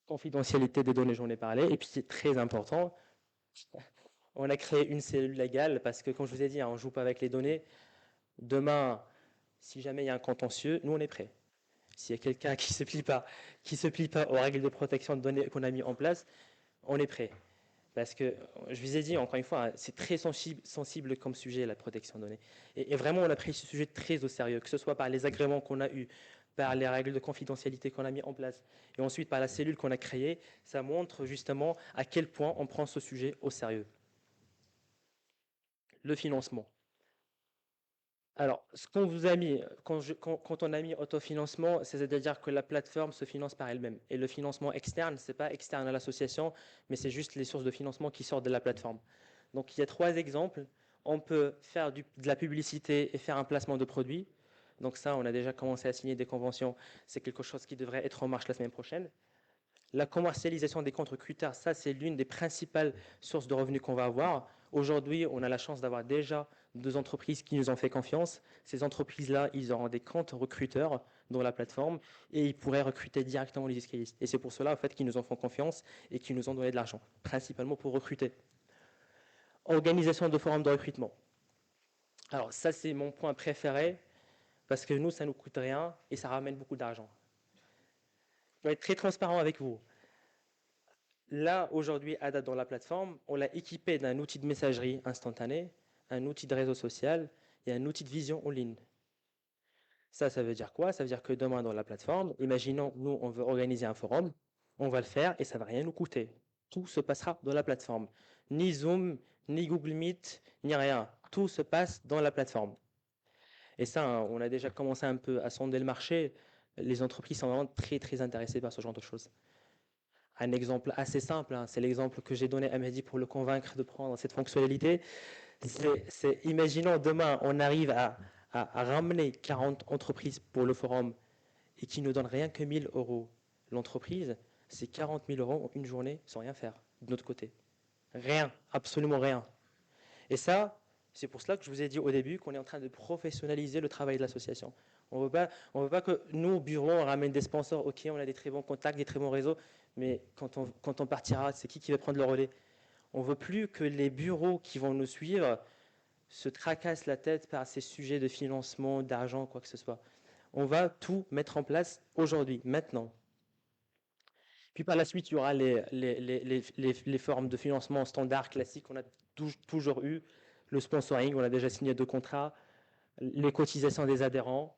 Confidentialité des données, j'en ai parlé. Et puis, c'est très important, on a créé une cellule légale parce que, comme je vous ai dit, on ne joue pas avec les données. Demain, si jamais il y a un contentieux, nous, on est prêts. S'il y a quelqu'un qui se plie pas aux règles de protection de données qu'on a mis en place, on est prêt. Parce que, je vous ai dit, encore une fois, c'est très sensible comme sujet, la protection de données. Et vraiment, on a pris ce sujet très au sérieux, que ce soit par les agréments qu'on a eus, par les règles de confidentialité qu'on a mis en place, et ensuite par la cellule qu'on a créée. Ça montre justement à quel point on prend ce sujet au sérieux. Le financement. Alors, ce qu'on vous a mis, quand on a mis autofinancement, c'est-à-dire que la plateforme se finance par elle-même. Et le financement externe, ce n'est pas externe à l'association, mais c'est juste les sources de financement qui sortent de la plateforme. Donc, il y a 3 exemples. On peut faire de la publicité et faire un placement de produits. Donc ça, on a déjà commencé à signer des conventions. C'est quelque chose qui devrait être en marche la semaine prochaine. La commercialisation des comptes recruteurs, ça, c'est l'une des principales sources de revenus qu'on va avoir. Aujourd'hui, on a la chance d'avoir déjà 2 entreprises qui nous ont fait confiance. Ces entreprises-là, ils auront des comptes recruteurs dans la plateforme et ils pourraient recruter directement les iscaïstes. Et c'est pour cela, en fait, qu'ils nous en font confiance et qu'ils nous ont donné de l'argent, principalement pour recruter. Organisation de forums de recrutement. Alors ça, c'est mon point préféré parce que nous, ça ne nous coûte rien et ça ramène beaucoup d'argent. Je vais être très transparent avec vous. Là, aujourd'hui, à date dans la plateforme, on l'a équipé d'un outil de messagerie instantanée, un outil de réseau social et un outil de vision en ligne. Ça veut dire quoi? Ça veut dire que demain, dans la plateforme, imaginons, nous, on veut organiser un forum, on va le faire et ça ne va rien nous coûter. Tout se passera dans la plateforme. Ni Zoom, ni Google Meet, ni rien. Tout se passe dans la plateforme. Et ça, on a déjà commencé un peu à sonder le marché. Les entreprises sont vraiment très, très intéressées par ce genre de choses. Un exemple assez simple, c'est l'exemple que j'ai donné à Mehdi pour le convaincre de prendre cette fonctionnalité. Imaginons demain, on arrive à ramener 40 entreprises pour le forum et qui ne donnent rien que 1 000 euros. L'entreprise, c'est 40 000 euros en une journée sans rien faire de notre côté. Rien, absolument rien. Et ça, c'est pour cela que je vous ai dit au début qu'on est en train de professionnaliser le travail de l'association. On ne veut pas que nous, au bureau, on ramène des sponsors. Ok, on a des très bons contacts, des très bons réseaux, mais quand on partira, c'est qui va prendre le relais? On ne veut plus que les bureaux qui vont nous suivre se tracassent la tête par ces sujets de financement, d'argent, quoi que ce soit. On va tout mettre en place aujourd'hui, maintenant. Puis par la suite, il y aura les formes de financement standard, classiques qu'on a toujours eu, le sponsoring, on a déjà signé 2 contrats, les cotisations des adhérents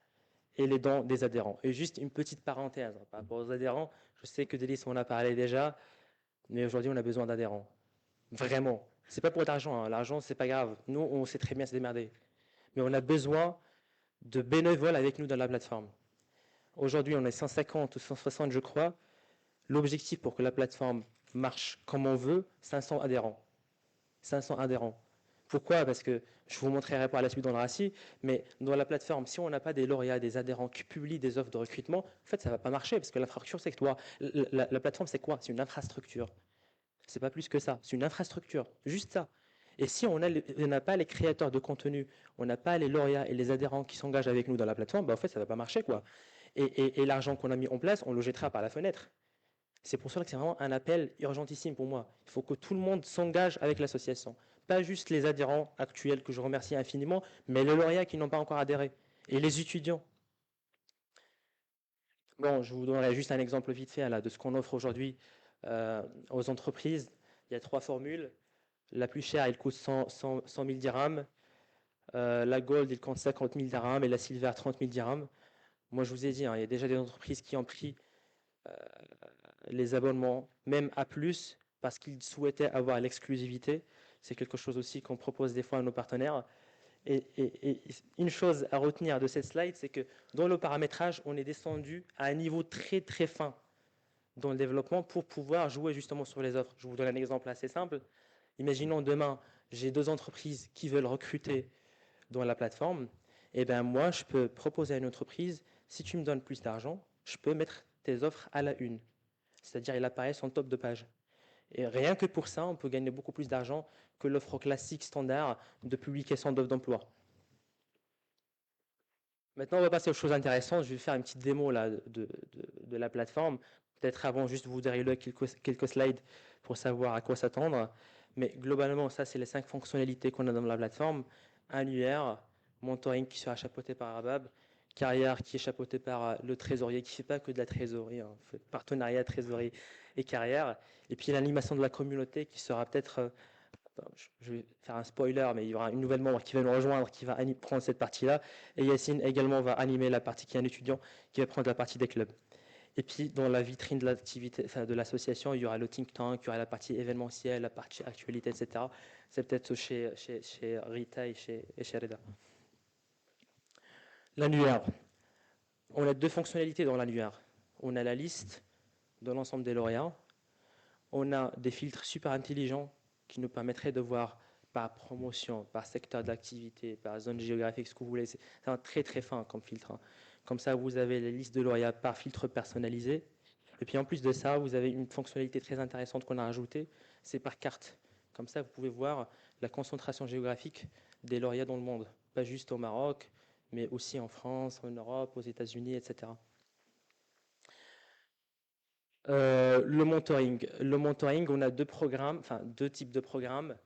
et les dons des adhérents. Et juste une petite parenthèse par rapport aux adhérents, je sais que Délice on en a parlé déjà, mais aujourd'hui on a besoin d'adhérents. Vraiment. C'est pas pour l'argent, hein. L'argent c'est pas grave. Nous on sait très bien se démerder. Mais on a besoin de bénévoles avec nous dans la plateforme. Aujourd'hui on est 150 ou 160 je crois. L'objectif pour que la plateforme marche comme on veut, 500 adhérents. 500 adhérents. Pourquoi? Parce que je vous montrerai par la suite dans le RACI, mais dans la plateforme, si on n'a pas des lauréats, des adhérents qui publient des offres de recrutement, en fait, ça ne va pas marcher, parce que l'infrastructure, c'est quoi? La plateforme, c'est quoi? C'est une infrastructure. C'est pas plus que ça. C'est une infrastructure. Juste ça. Et si on n'a pas les créateurs de contenu, on n'a pas les lauréats et les adhérents qui s'engagent avec nous dans la plateforme, en fait, ça ne va pas marcher, quoi. Et l'argent qu'on a mis en place, on le jettera par la fenêtre. C'est pour ça que c'est vraiment un appel urgentissime pour moi. Il faut que tout le monde s'engage avec l'association. Pas juste les adhérents actuels que je remercie infiniment, mais les lauréats qui n'ont pas encore adhéré et les étudiants. Bon, je vous donnerai juste un exemple vite fait là, de ce qu'on offre aujourd'hui aux entreprises. Il y a 3 formules. La plus chère, elle coûte 100 000 dirhams. La Gold, il compte 50 000 dirhams et la Silver, 30 000 dirhams. Moi, je vous ai dit, hein, il y a déjà des entreprises qui ont pris les abonnements, même à plus, parce qu'ils souhaitaient avoir l'exclusivité. C'est quelque chose aussi qu'on propose des fois à nos partenaires. Et une chose à retenir de cette slide, c'est que dans le paramétrage, on est descendu à un niveau très très fin dans le développement pour pouvoir jouer justement sur les offres. Je vous donne un exemple assez simple. Imaginons demain, j'ai 2 entreprises qui veulent recruter dans la plateforme. Et bien moi, je peux proposer à une entreprise, si tu me donnes plus d'argent, je peux mettre tes offres à la une. C'est-à-dire il apparaît sur le top de page. Et rien que pour ça, on peut gagner beaucoup plus d'argent que l'offre classique standard de publication d'offres d'emploi. Maintenant, on va passer aux choses intéressantes. Je vais faire une petite démo là, de la plateforme. Peut-être avant, juste vous dérouler quelques slides pour savoir à quoi s'attendre. Mais globalement, ça, c'est les 5 fonctionnalités qu'on a dans la plateforme. Annuaire, mentoring qui sera chapeauté par Abab, carrière qui est chapeauté par le trésorier, qui ne fait pas que de la trésorerie, hein, fait partenariat, trésorerie et carrière. Et puis l'animation de la communauté qui sera peut-être, je vais faire un spoiler, mais il y aura une nouvelle membre qui va nous rejoindre, qui va prendre cette partie-là. Et Yacine également va animer la partie qui est un étudiant, qui va prendre la partie des clubs. Et puis dans la vitrine de l'activité, enfin, de l'association, il y aura le think tank, il y aura la partie événementielle, la partie actualité, etc. C'est peut-être chez Rita et chez Reda. L'annuaire. On a 2 fonctionnalités dans l'annuaire. On a la liste de l'ensemble des lauréats. On a des filtres super intelligents qui nous permettraient de voir par promotion, par secteur d'activité, par zone géographique, ce que vous voulez. C'est un très très fin comme filtre, hein. Comme ça, vous avez les listes de lauréats par filtre personnalisé. Et puis en plus de ça, vous avez une fonctionnalité très intéressante qu'on a ajoutée, c'est par carte. Comme ça, vous pouvez voir la concentration géographique des lauréats dans le monde. Pas juste au Maroc, mais aussi en France, en Europe, aux États-Unis, etc. Le mentoring. Le mentoring, on a 2 programmes, enfin 2 types de programmes.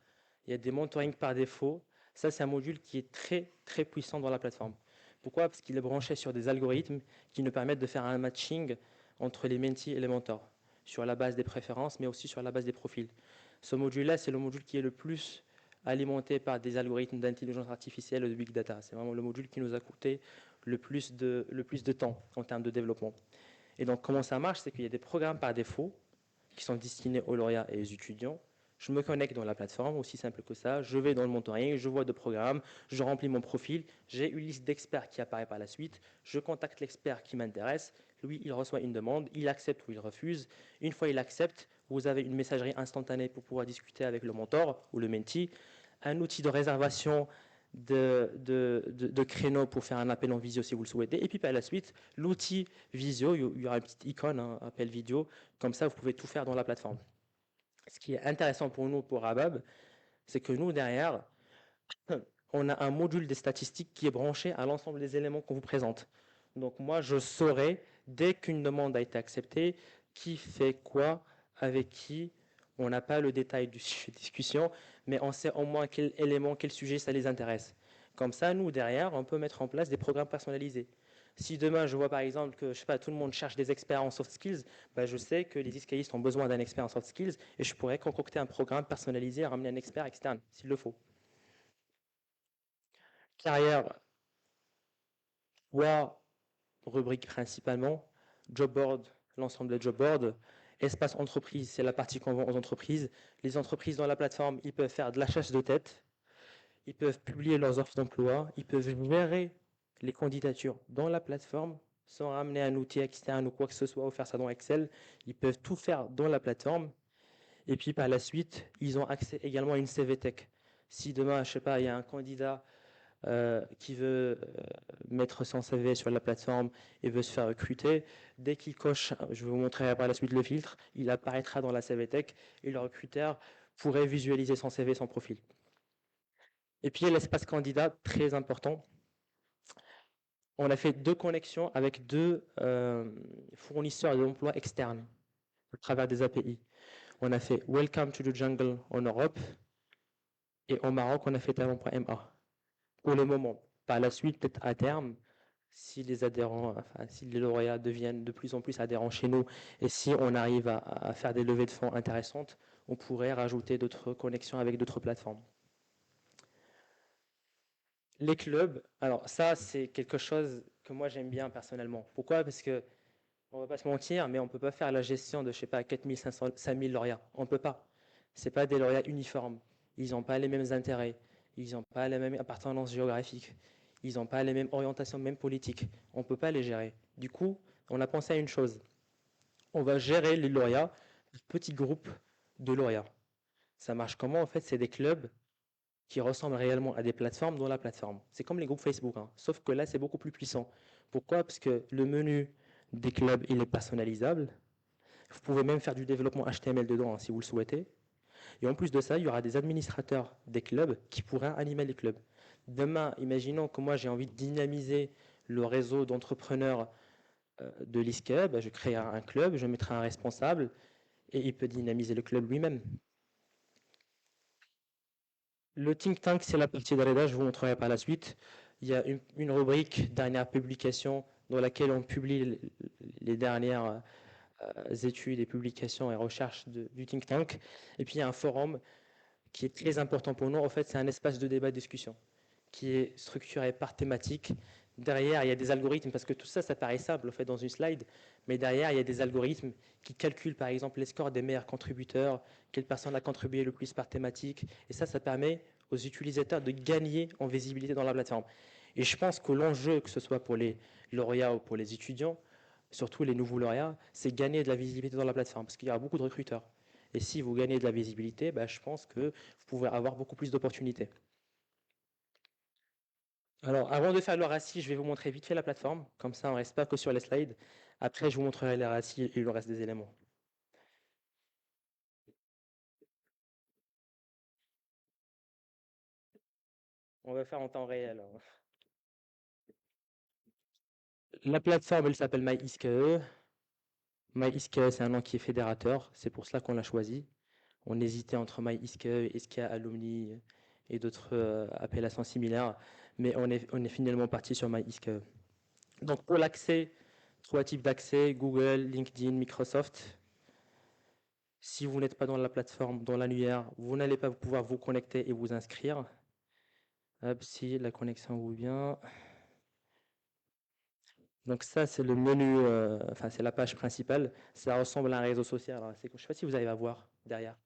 Il y a des mentoring par défaut. Ça, c'est un module qui est très, très puissant dans la plateforme. Pourquoi? Parce qu'il est branché sur des algorithmes qui nous permettent de faire un matching entre les mentees et les mentors, sur la base des préférences, mais aussi sur la base des profils. Ce module-là, c'est le module qui est le plus alimenté par des algorithmes d'intelligence artificielle et de big data. C'est vraiment le module qui nous a coûté le plus de temps en termes de développement. Et donc, comment ça marche? C'est qu'il y a des programmes par défaut qui sont destinés aux lauréats et aux étudiants. Je me connecte dans la plateforme, aussi simple que ça. Je vais dans le mentoring, je vois 2 programmes, je remplis mon profil. J'ai une liste d'experts qui apparaît par la suite. Je contacte l'expert qui m'intéresse. Lui, il reçoit une demande, il accepte ou il refuse. Une fois il accepte, vous avez une messagerie instantanée pour pouvoir discuter avec le mentor ou le mentee, un outil de réservation de créneaux pour faire un appel en visio si vous le souhaitez. Et puis par la suite, l'outil visio, il y aura une petite icône, hein, appel vidéo. Comme ça, vous pouvez tout faire dans la plateforme. Ce qui est intéressant pour nous, pour Abab, c'est que nous, derrière, on a un module des statistiques qui est branché à l'ensemble des éléments qu'on vous présente. Donc moi, je saurai, dès qu'une demande a été acceptée, qui fait quoi, avec qui, On n'a pas le détail du sujet de discussion, mais on sait au moins quel élément, quel sujet ça les intéresse. Comme ça, nous, derrière, on peut mettre en place des programmes personnalisés. Si demain, je vois par exemple que, je sais pas, tout le monde cherche des experts en soft skills, je sais que les iskaïstes ont besoin d'un expert en soft skills et je pourrais concocter un programme personnalisé et ramener un expert externe, s'il le faut. Carrière, 3 rubriques principalement. Job board, l'ensemble des job boards. Espace entreprise, c'est la partie qu'on vend aux entreprises. Les entreprises dans la plateforme, ils peuvent faire de la chasse de tête, ils peuvent publier leurs offres d'emploi, ils peuvent gérer les candidatures dans la plateforme sans ramener un outil externe ou quoi que ce soit ou faire ça dans Excel. Ils peuvent tout faire dans la plateforme. Et puis par la suite, ils ont accès également à une CV Tech. Si demain, je sais pas, il y a un candidat qui veut mettre son CV sur la plateforme et veut se faire recruter, dès qu'il coche, je vais vous montrer par la suite le filtre, il apparaîtra dans la CV Tech et le recruteur pourrait visualiser son CV, son profil. Et puis l'espace candidat, très important. On a fait 2 connexions avec 2 fournisseurs d'emploi externes à travers des API. On a fait Welcome to the Jungle en Europe et au Maroc, on a fait talent.ma. Pour le moment, par la suite, peut-être à terme, si les adhérents, enfin, si les lauréats deviennent de plus en plus adhérents chez nous et si on arrive à faire des levées de fonds intéressantes, on pourrait rajouter d'autres connexions avec d'autres plateformes. Les clubs, alors ça, c'est quelque chose que moi j'aime bien personnellement. Pourquoi? Parce que, on va pas se mentir, mais on peut pas faire la gestion de, je sais pas, 4500, 5000 lauréats. On peut pas. C'est pas des lauréats uniformes. Ils n'ont pas les mêmes intérêts. Ils n'ont pas la même appartenance géographique. Ils n'ont pas les mêmes orientations, même politiques. On ne peut pas les gérer. Du coup, on a pensé à une chose. On va gérer les lauréats, petits groupes de lauréats. Ça marche comment? En fait, c'est des clubs qui ressemblent réellement à des plateformes dans la plateforme. C'est comme les groupes Facebook, hein. Sauf que là, c'est beaucoup plus puissant. Pourquoi? Parce que le menu des clubs, il est personnalisable. Vous pouvez même faire du développement HTML dedans, hein, si vous le souhaitez. Et en plus de ça, il y aura des administrateurs des clubs qui pourraient animer les clubs. Demain, imaginons que moi j'ai envie de dynamiser le réseau d'entrepreneurs de l'ISCA, je créerai un club, je mettrai un responsable et il peut dynamiser le club lui-même. Le think tank, c'est la partie d'Areda, je vous montrerai par la suite. Il y a une rubrique dernière publication dans laquelle on publie les dernières études et publications et recherches du think tank. Et puis il y a un forum qui est très important pour nous. En fait, c'est un espace de débat-discussion qui est structuré par thématique. Derrière, il y a des algorithmes, parce que tout ça, ça paraît simple, en fait, dans une slide, mais derrière, il y a des algorithmes qui calculent, par exemple, les scores des meilleurs contributeurs, quelle personne a contribué le plus par thématique, et ça permet aux utilisateurs de gagner en visibilité dans la plateforme. Et je pense que l'enjeu, que ce soit pour les lauréats ou pour les étudiants, surtout les nouveaux lauréats, c'est gagner de la visibilité dans la plateforme, parce qu'il y aura beaucoup de recruteurs. Et si vous gagnez de la visibilité, je pense que vous pouvez avoir beaucoup plus d'opportunités. Alors, avant de faire le RACI, je vais vous montrer vite fait la plateforme. Comme ça, on ne reste pas que sur les slides. Après, je vous montrerai les RACI et le reste des éléments. On va faire en temps réel. La plateforme, elle s'appelle MyISKE. MyISKE, c'est un nom qui est fédérateur. C'est pour cela qu'on l'a choisi. On hésitait entre MyISKE, ISKA Alumni et d'autres appellations similaires. Mais on est finalement parti sur MyISKE. Donc, pour l'accès, 3 types d'accès, Google, LinkedIn, Microsoft. Si vous n'êtes pas dans la plateforme, dans l'annuaire, vous n'allez pas pouvoir vous connecter et vous inscrire. Hop, si la connexion vous vient. Donc ça, c'est le menu, enfin c'est la page principale. Ça ressemble à un réseau social. Alors, je ne sais pas si vous arrivez à voir derrière.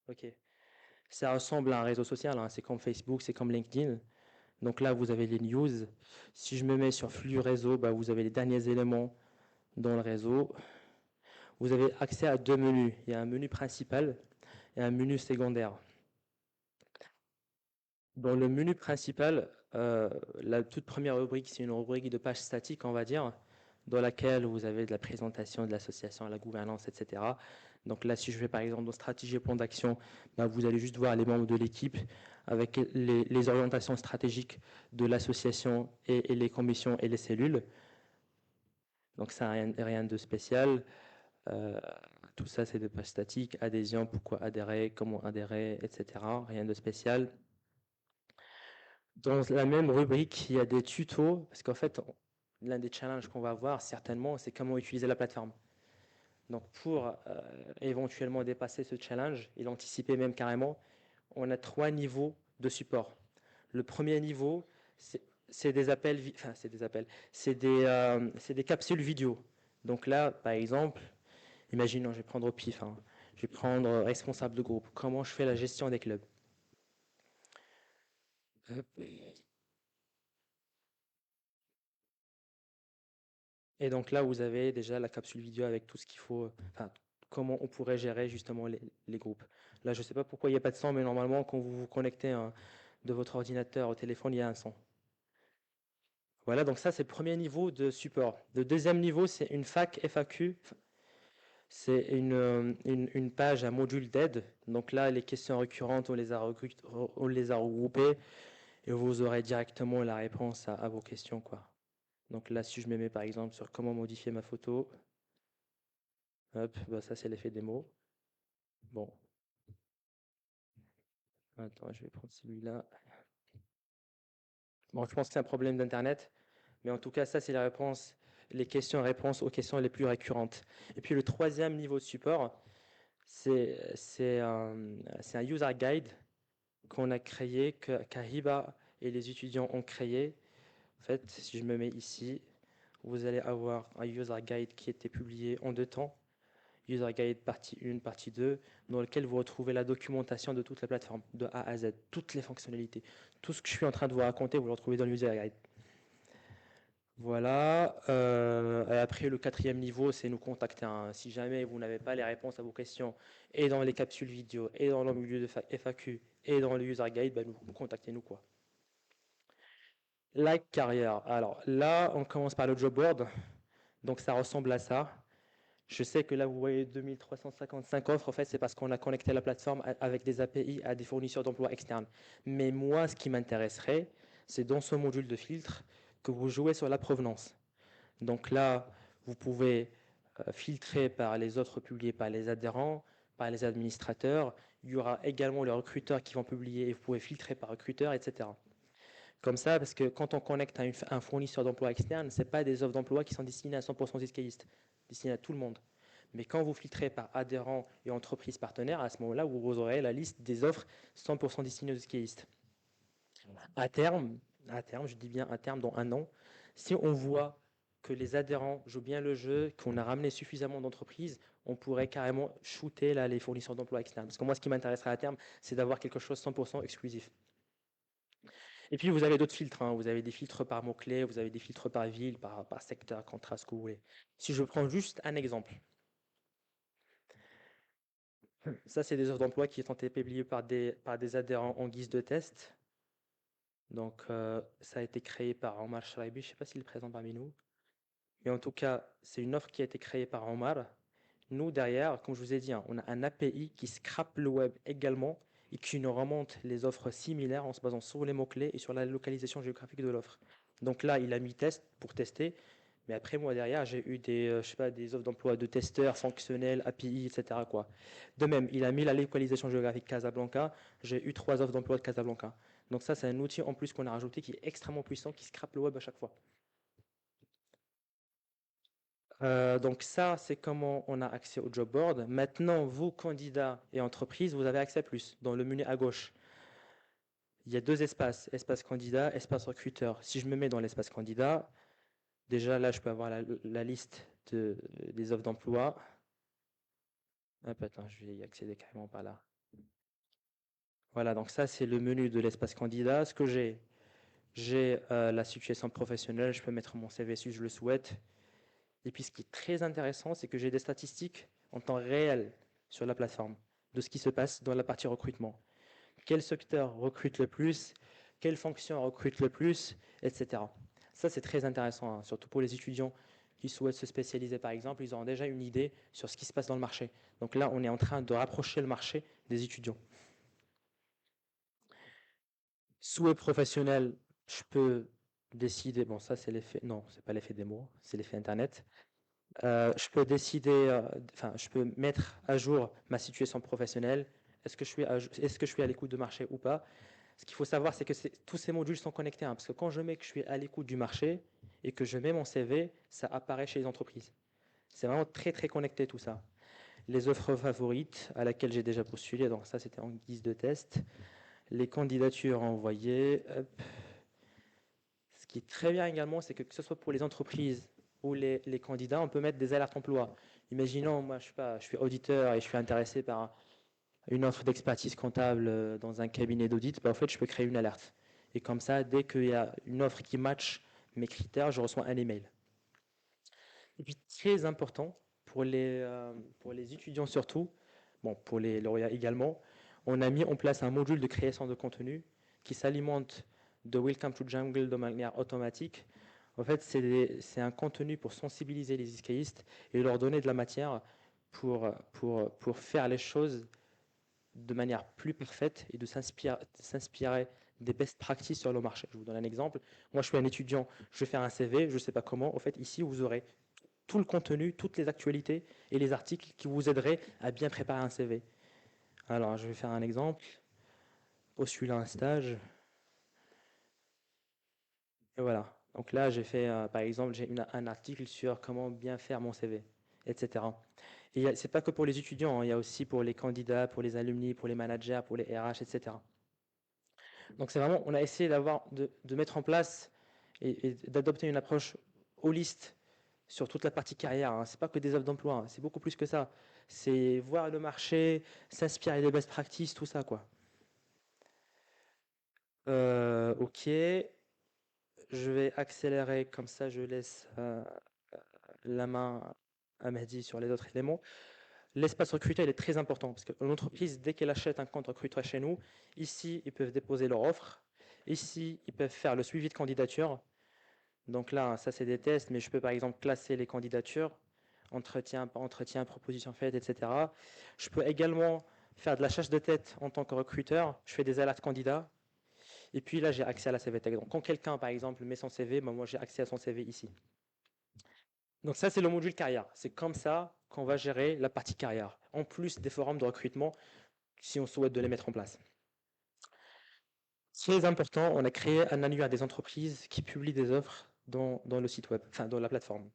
Ok. Ça ressemble à un réseau social. Hein. C'est comme Facebook, c'est comme LinkedIn. Donc là, vous avez les news. Si je me mets sur flux réseau, vous avez les derniers éléments dans le réseau. Vous avez accès à 2 menus. Il y a un menu principal et un menu secondaire. Dans le menu principal, la toute première rubrique, c'est une rubrique de page statique, on va dire, dans laquelle vous avez de la présentation de l'association, la gouvernance, etc. Donc là, si je vais par exemple dans stratégie et plan d'action, vous allez juste voir les membres de l'équipe avec les orientations stratégiques de l'association et les commissions et les cellules. Donc ça, rien de spécial. tout ça, c'est des pages statiques. Adhésion, pourquoi adhérer, comment adhérer, etc. Rien de spécial. Dans la même rubrique, il y a des tutos, parce qu'en fait, l'un des challenges qu'on va avoir, certainement, c'est comment utiliser la plateforme. Donc, pour éventuellement dépasser ce challenge et l'anticiper même carrément, on a 3 niveaux de support. Le premier niveau, c'est des appels, enfin, c'est des capsules vidéo. Donc là, par exemple, imaginons, je vais prendre au pif, hein, je vais prendre responsable de groupe. Comment je fais la gestion des clubs? Et donc là, vous avez déjà la capsule vidéo avec tout ce qu'il faut, enfin, comment on pourrait gérer justement les groupes. Là, je ne sais pas pourquoi il n'y a pas de son, mais normalement, quand vous vous connectez de votre ordinateur au téléphone, il y a un son. Voilà, donc ça, c'est le premier niveau de support. Le deuxième niveau, c'est une FAQ FAQ. C'est une page, un module d'aide. Donc là, les questions récurrentes, on les a regroupées et vous aurez directement la réponse à vos questions, quoi. Donc là, si je me mets par exemple sur comment modifier ma photo, hop, bah ça c'est l'effet démo. Bon, attends, je vais prendre celui-là. Bon, je pense que c'est un problème d'internet, mais en tout cas, ça c'est la réponse, les questions-réponses aux questions les plus récurrentes. Et puis le troisième niveau de support, c'est un user guide qu'on a créé, qu'Ahiba et les étudiants ont créé. En fait, si je me mets ici, vous allez avoir un user guide qui était publié en 2 temps. User Guide partie 1, partie 2, dans lequel vous retrouvez la documentation de toute la plateforme, de A à Z, toutes les fonctionnalités. Tout ce que je suis en train de vous raconter, vous le retrouvez dans le User Guide. Voilà. Et après, le 4e niveau, c'est nous contacter. Si jamais vous n'avez pas les réponses à vos questions, et dans les capsules vidéo, et dans le milieu de FAQ, et dans le User Guide, bah, contactez-nous, quoi. Like carrière. Alors là, on commence par le job board. Donc ça ressemble à ça. Je sais que là, vous voyez 2355 offres. En fait, c'est parce qu'on a connecté la plateforme avec des API à des fournisseurs d'emploi externes. Mais moi, ce qui m'intéresserait, c'est dans ce module de filtre que vous jouez sur la provenance. Donc là, vous pouvez filtrer par les offres publiées par les adhérents, par les administrateurs. Il y aura également les recruteurs qui vont publier et vous pouvez filtrer par recruteur, etc. Comme ça, parce que quand on connecte à un fournisseur d'emploi externe, ce n'est pas des offres d'emploi qui sont destinées à 100% d'escaïstes, destinées à tout le monde. Mais quand vous filtrez par adhérents et entreprises partenaires, à ce moment-là, vous aurez la liste des offres 100% destinées aux escaïstes. À terme, je dis bien à terme, dans 1 an, si on voit que les adhérents jouent bien le jeu, qu'on a ramené suffisamment d'entreprises, on pourrait carrément shooter là, les fournisseurs d'emploi externes. Parce que moi, ce qui m'intéresserait à terme, c'est d'avoir quelque chose 100% exclusif. Et puis, vous avez d'autres filtres. Vous avez des filtres par mots-clés, vous avez des filtres par ville, par secteur, contrat, ce que vous voulez. Si je prends juste un exemple. Ça, c'est des offres d'emploi qui sont été publiées par des adhérents en guise de test. Donc, ça a été créé par Omar Shraibi. Je ne sais pas s'il est présent parmi nous. Mais en tout cas, c'est une offre qui a été créée par Omar. Nous, derrière, comme je vous ai dit, on a un API qui scrape le web également et qui nous remonte les offres similaires en se basant sur les mots-clés et sur la localisation géographique de l'offre. Donc là, il a mis test pour tester. Mais après, moi, derrière, j'ai eu des offres d'emploi de testeurs, fonctionnels, API, etc., quoi. De même, il a mis la localisation géographique Casablanca. J'ai eu 3 offres d'emploi de Casablanca. Donc ça, c'est un outil en plus qu'on a rajouté qui est extrêmement puissant, qui scrape le web à chaque fois. Donc ça, c'est comment on a accès au job board. Maintenant, vous, candidats et entreprises, vous avez accès à plus. Dans le menu à gauche, il y a 2 espaces, espace candidat, espace recruteur. Si je me mets dans l'espace candidat, déjà là, je peux avoir la liste des offres d'emploi. Hop, attends, je vais y accéder carrément par là. Voilà, donc ça, c'est le menu de l'espace candidat. Ce que j'ai la situation professionnelle, je peux mettre mon CV si je le souhaite. Et puis ce qui est très intéressant, c'est que j'ai des statistiques en temps réel sur la plateforme de ce qui se passe dans la partie recrutement. Quel secteur recrute le plus, quelle fonction recrute le plus, etc. Ça, c'est très intéressant, surtout pour les étudiants qui souhaitent se spécialiser, par exemple. Ils auront déjà une idée sur ce qui se passe dans le marché. Donc là, on est en train de rapprocher le marché des étudiants. Souhait professionnel, je peux décider, bon ça c'est l'effet, non, c'est pas l'effet démo, c'est l'effet Internet. Je peux décider, je peux mettre à jour ma situation professionnelle. Est-ce que je suis à l'écoute de marché ou pas? Ce qu'il faut savoir, c'est que tous ces modules sont connectés, hein, parce que quand je mets que je suis à l'écoute du marché et que je mets mon CV, ça apparaît chez les entreprises. C'est vraiment très très connecté tout ça. Les offres favorites à laquelle j'ai déjà postulé, donc ça c'était en guise de test. Les candidatures envoyées. Hop. Ce qui est très bien également, c'est que ce soit pour les entreprises ou les candidats, on peut mettre des alertes emploi. Imaginons, moi je suis auditeur et je suis intéressé par une offre d'expertise comptable dans un cabinet d'audit, en fait je peux créer une alerte. Et comme ça, dès qu'il y a une offre qui matche mes critères, je reçois un email. Et puis très important pour les étudiants surtout, bon pour les lauréats également, on a mis en place un module de création de contenu qui s'alimente de Welcome to Jungle de manière automatique. En fait, c'est un contenu pour sensibiliser les iscaïstes et leur donner de la matière pour faire les choses de manière plus parfaite et de s'inspirer des best practices sur le marché. Je vous donne un exemple. Moi, je suis un étudiant, je vais faire un CV, je ne sais pas comment. En fait, ici, vous aurez tout le contenu, toutes les actualités et les articles qui vous aideraient à bien préparer un CV. Alors, je vais faire un exemple. Postuler un stage. Et voilà. Donc là, j'ai fait, par exemple, j'ai un article sur comment bien faire mon CV, etc. Et c'est pas que pour les étudiants, hein, il y a aussi pour les candidats, pour les alumni, pour les managers, pour les RH, etc. Donc c'est vraiment, on a essayé de mettre en place et d'adopter une approche holiste sur toute la partie carrière. Hein. C'est pas que des offres d'emploi, hein. C'est beaucoup plus que ça. C'est voir le marché, s'inspirer des best practices, tout ça, quoi. Ok, je vais accélérer comme ça, je laisse la main à Mehdi sur les autres éléments. L'espace recruteur, il est très important parce que l'entreprise, dès qu'elle achète un compte recruteur chez nous, ici, ils peuvent déposer leur offre. Ici, ils peuvent faire le suivi de candidature. Donc là, ça, c'est des tests, mais je peux par exemple classer les candidatures, entretien par entretien, proposition faite, etc. Je peux également faire de la chasse de tête en tant que recruteur. Je fais des alertes candidats. Et puis là, j'ai accès à la CV Tech. Donc quand quelqu'un, par exemple, met son CV, moi, j'ai accès à son CV ici. Donc ça, c'est le module carrière. C'est comme ça qu'on va gérer la partie carrière, en plus des forums de recrutement, si on souhaite de les mettre en place. Très important, on a créé un annuaire des entreprises qui publient des offres dans le site web, enfin dans la plateforme.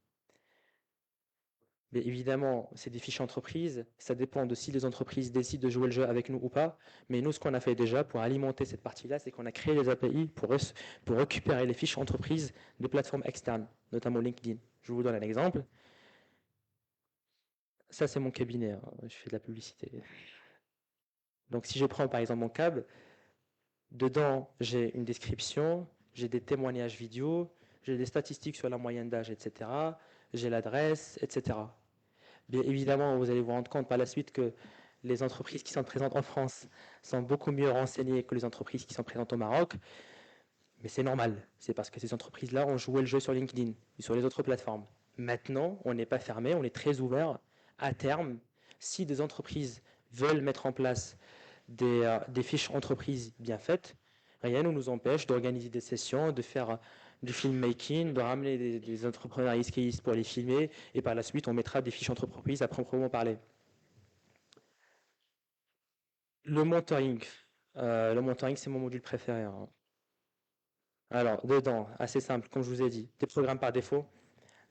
Mais évidemment, c'est des fiches entreprises, ça dépend de si les entreprises décident de jouer le jeu avec nous ou pas. Mais nous, ce qu'on a fait déjà pour alimenter cette partie-là, c'est qu'on a créé des API pour récupérer les fiches entreprises de plateformes externes, notamment LinkedIn. Je vous donne un exemple. Ça, c'est mon cabinet, hein. Je fais de la publicité. Donc, si je prends par exemple mon câble, dedans, j'ai une description, j'ai des témoignages vidéo, j'ai des statistiques sur la moyenne d'âge, etc. J'ai l'adresse, etc. Bien évidemment, vous allez vous rendre compte par la suite que les entreprises qui sont présentes en France sont beaucoup mieux renseignées que les entreprises qui sont présentes au Maroc. Mais c'est normal, c'est parce que ces entreprises-là ont joué le jeu sur LinkedIn et sur les autres plateformes. Maintenant, on n'est pas fermé, on est très ouvert. À terme, si des entreprises veulent mettre en place des fiches entreprises bien faites, rien ne nous empêche d'organiser des sessions, de faire du filmmaking, de ramener des entrepreneurs iskéistes pour les filmer, et par la suite, on mettra des fiches entreprises à proprement parler. Le mentoring. Le mentoring, c'est mon module préféré, hein. Alors, dedans, assez simple, comme je vous ai dit, des programmes par défaut.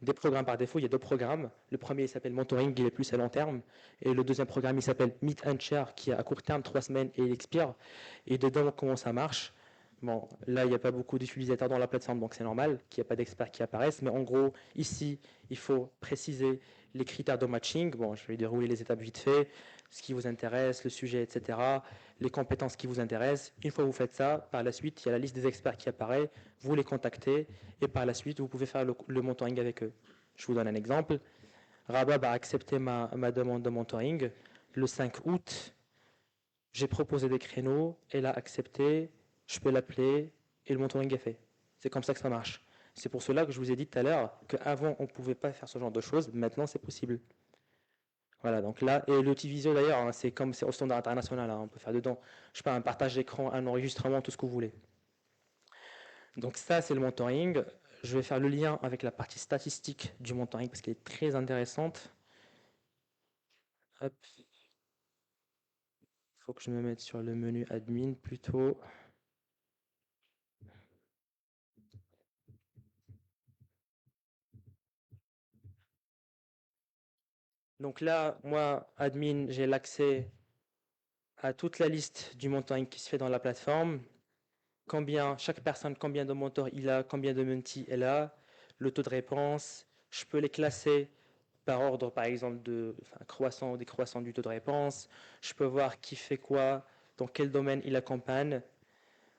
Des programmes par défaut, il y a deux programmes. Le premier, il s'appelle Mentoring, il est plus à long terme. Et le deuxième programme, il s'appelle Meet and Share, qui est à court terme, 3 semaines, et il expire. Et dedans, comment ça marche? Bon, là, il n'y a pas beaucoup d'utilisateurs dans la plateforme, donc c'est normal qu'il n'y ait pas d'experts qui apparaissent. Mais en gros, ici, il faut préciser les critères de matching. Bon, je vais dérouler les étapes vite fait, ce qui vous intéresse, le sujet, etc., les compétences qui vous intéressent. Une fois que vous faites ça, par la suite, il y a la liste des experts qui apparaît, vous les contactez, et par la suite, vous pouvez faire le mentoring avec eux. Je vous donne un exemple. Rabab a accepté ma demande de mentoring. Le 5 août, j'ai proposé des créneaux, elle a accepté, je peux l'appeler, et le mentoring est fait. C'est comme ça que ça marche. C'est pour cela que je vous ai dit tout à l'heure qu'avant, on ne pouvait pas faire ce genre de choses, maintenant, c'est possible. Voilà, donc là, et l'outil visio d'ailleurs, hein, c'est comme c'est au standard international, hein, on peut faire dedans, je sais pas, un partage d'écran, un enregistrement, tout ce que vous voulez. Donc ça, c'est le mentoring. je vais faire le lien avec la partie statistique du monitoring parce qu'elle est très intéressante. Hop. Il faut que je me mette sur le menu admin plutôt. Donc là, moi, admin, j'ai l'accès à toute la liste du monitoring qui se fait dans la plateforme. Chaque personne, combien de mentors il a, combien de mentees elle a, le taux de réponse. Je peux les classer par ordre, par exemple, croissant ou décroissant du taux de réponse. Je peux voir qui fait quoi, dans quel domaine il accompagne.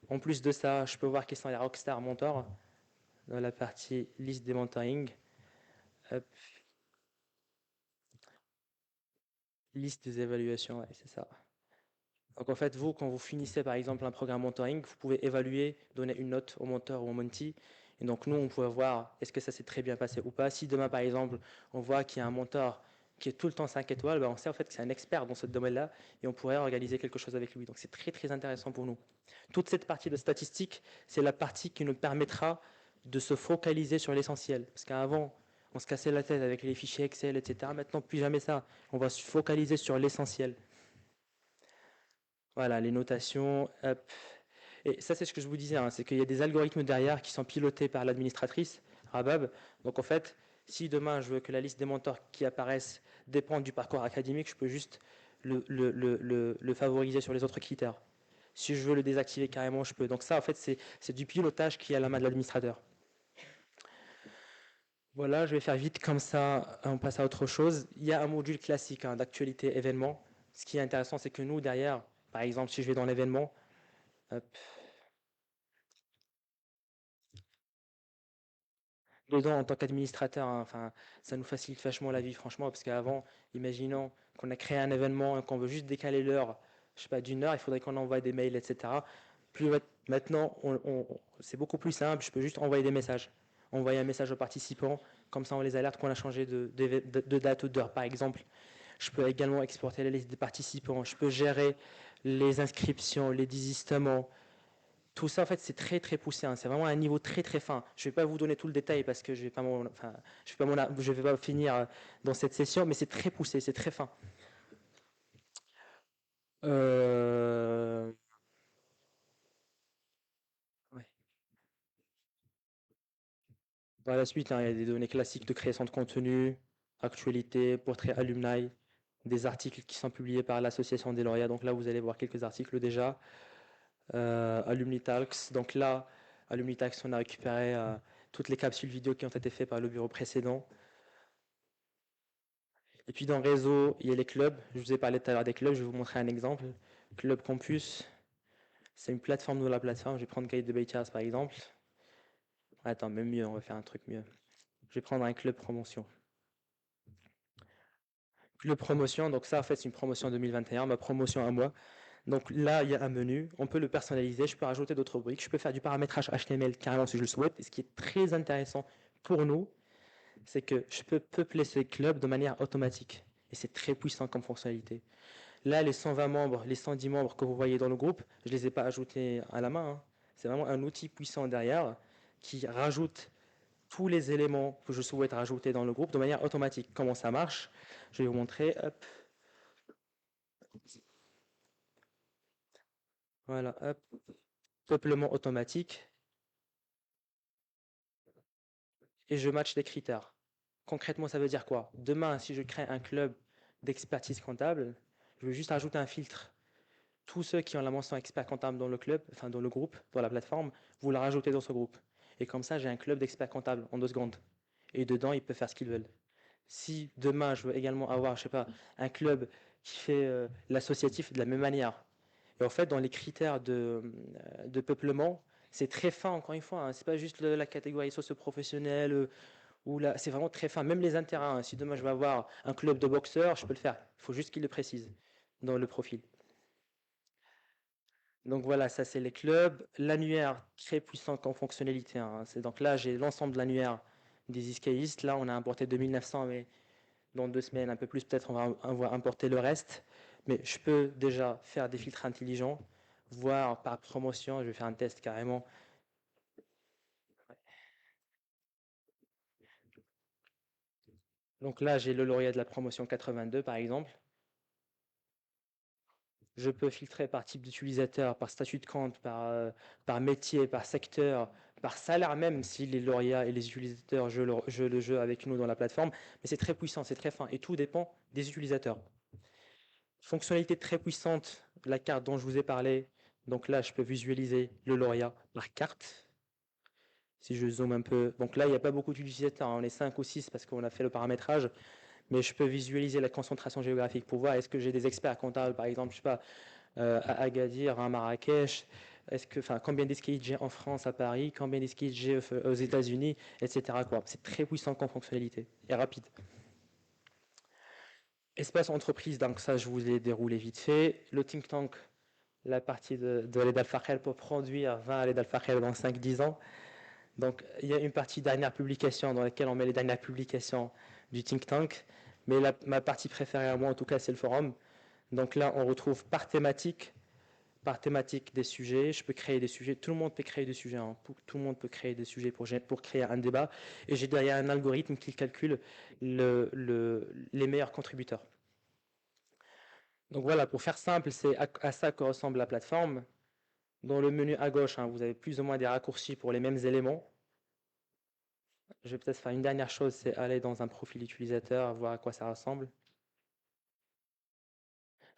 En plus de ça, je peux voir qui sont les rockstar mentors dans la partie liste des mentoring. Hop. Liste des évaluations, ouais, c'est ça. Donc en fait, vous, quand vous finissez par exemple un programme mentoring, vous pouvez évaluer, donner une note au mentor ou au mentee. Et donc nous, on peut voir est-ce que ça s'est très bien passé ou pas. Si demain, par exemple, on voit qu'il y a un mentor qui est tout le temps 5 étoiles, ben on sait en fait que c'est un expert dans ce domaine-là et on pourrait organiser quelque chose avec lui. Donc c'est très très intéressant pour nous. Toute cette partie de statistique, c'est la partie qui nous permettra de se focaliser sur l'essentiel. Parce qu'avant, on se cassait la tête avec les fichiers Excel, etc. Maintenant, plus jamais ça. On va se focaliser sur l'essentiel. Voilà, les notations. Hop. Et ça, c'est ce que je vous disais, hein, c'est qu'il y a des algorithmes derrière qui sont pilotés par l'administratrice, Rabab. Donc en fait, si demain je veux que la liste des mentors qui apparaissent dépende du parcours académique, je peux juste le favoriser sur les autres critères. Si je veux le désactiver carrément, je peux. Donc ça, en fait, c'est du pilotage qui est à la main de l'administrateur. Voilà, je vais faire vite comme ça, on passe à autre chose. Il y a un module classique d'actualité événement. Ce qui est intéressant, c'est que nous, derrière, par exemple, si je vais dans l'événement, hop, dedans, en tant qu'administrateur, enfin, ça nous facilite vachement la vie, franchement, parce qu'avant, imaginons qu'on a créé un événement et qu'on veut juste décaler l'heure, je sais pas, d'une heure, il faudrait qu'on envoie des mails, etc. Maintenant, c'est beaucoup plus simple, je peux juste envoyer des messages. Envoyer un message aux participants, comme ça on les alerte qu'on a changé de date ou d'heure, par exemple. Je peux également exporter la liste des participants, je peux gérer les inscriptions, les désistements, tout ça, en fait, c'est très très poussé. C'est vraiment un niveau très très fin. Je ne vais pas vous donner tout le détail parce que je vais pas finir dans cette session, mais c'est très poussé, c'est très fin. Ouais. Par la suite, il y a des données classiques de création de contenu, actualité, portrait alumni, des articles qui sont publiés par l'association des lauréats. Donc là, vous allez voir quelques articles déjà. Alumni Talks. Donc là, Alumni Talks, on a récupéré toutes les capsules vidéo qui ont été faites par le bureau précédent. Et puis dans le réseau, il y a les clubs. Je vous ai parlé tout à l'heure des clubs, je vais vous montrer un exemple. Club Campus, c'est une plateforme de la plateforme. Je vais prendre Guide de Beitas par exemple. Attends, même mieux, on va faire un truc mieux. Je vais prendre un club promotion. Club promotion, donc ça en fait c'est une promotion 2021, ma promotion à moi. Donc là, il y a un menu, on peut le personnaliser, je peux rajouter d'autres rubriques, je peux faire du paramétrage HTML carrément si je le souhaite. Et ce qui est très intéressant pour nous, c'est que je peux peupler ce club de manière automatique. Et c'est très puissant comme fonctionnalité. Là, les 120 membres, les 110 membres que vous voyez dans le groupe, je ne les ai pas ajoutés à la main. C'est vraiment un outil puissant derrière qui rajoute tous les éléments que je souhaite rajouter dans le groupe de manière automatique. Comment ça marche? Je vais vous montrer. Hop. Voilà, hop. Peuplement automatique. Et je match des critères. Concrètement, ça veut dire quoi? Demain, si je crée un club d'expertise comptable, je vais juste ajouter un filtre. Tous ceux qui ont la mention expert comptable dans le club, enfin dans le groupe, dans la plateforme, vous la rajoutez dans ce groupe. Et comme ça, j'ai un club d'experts comptables en 2 secondes. Et dedans, ils peuvent faire ce qu'ils veulent. Si demain, je veux également avoir, je sais pas, un club qui fait l'associatif de la même manière. Et en fait, dans les critères de peuplement, c'est très fin, encore une fois. C'est pas juste la catégorie socio-professionnelle ou là, c'est vraiment très fin. Même les intérêts. Si demain, je veux avoir un club de boxeurs, je peux le faire. Il faut juste qu'il le précise dans le profil. Donc voilà, ça c'est les clubs. L'annuaire, très puissant en fonctionnalité. Donc là, j'ai l'ensemble de l'annuaire des iscaïstes. Là, on a importé 2900, mais dans 2 semaines, un peu plus, peut-être on va importer le reste. Mais je peux déjà faire des filtres intelligents, voir par promotion. Je vais faire un test carrément. Donc là, j'ai le lauréat de la promotion 82, par exemple. Je peux filtrer par type d'utilisateur, par statut de compte, par métier, par secteur, par salaire même, si les lauréats et les utilisateurs jouent le jeu avec nous dans la plateforme. Mais c'est très puissant, c'est très fin, et tout dépend des utilisateurs. Fonctionnalité très puissante, la carte dont je vous ai parlé. Donc là, je peux visualiser le lauréat par carte. Si je zoome un peu, donc là, il n'y a pas beaucoup d'utilisateurs, hein. On est 5 ou 6 parce qu'on a fait le paramétrage, mais je peux visualiser la concentration géographique pour voir est-ce que j'ai des experts comptables, par exemple, je sais pas, à Agadir, à Marrakech, combien d'esquilles j'ai en France, à Paris, combien d'esquilles j'ai aux États-Unis, etc. C'est très puissant comme fonctionnalité et rapide. Espace entreprise, donc ça, je vous ai déroulé vite fait. Le think tank, la partie de l'aide al-Fakher pour produire 20 l'aide al-Fakher dans 5-10 ans. Donc, il y a une partie dernière publication dans laquelle on met les dernières publications du think tank. Mais ma partie préférée à moi, en tout cas, c'est le forum. Donc là, on retrouve par thématique des sujets. Je peux créer des sujets. Tout le monde peut créer des sujets. Hein. Tout le monde peut créer des sujets pour créer un débat. Et j'ai derrière un algorithme qui calcule les meilleurs contributeurs. Donc voilà, pour faire simple, c'est à ça que ressemble la plateforme. Dans le menu à gauche, hein, vous avez plus ou moins des raccourcis pour les mêmes éléments. Je vais peut-être faire une dernière chose, c'est aller dans un profil utilisateur, voir à quoi ça ressemble.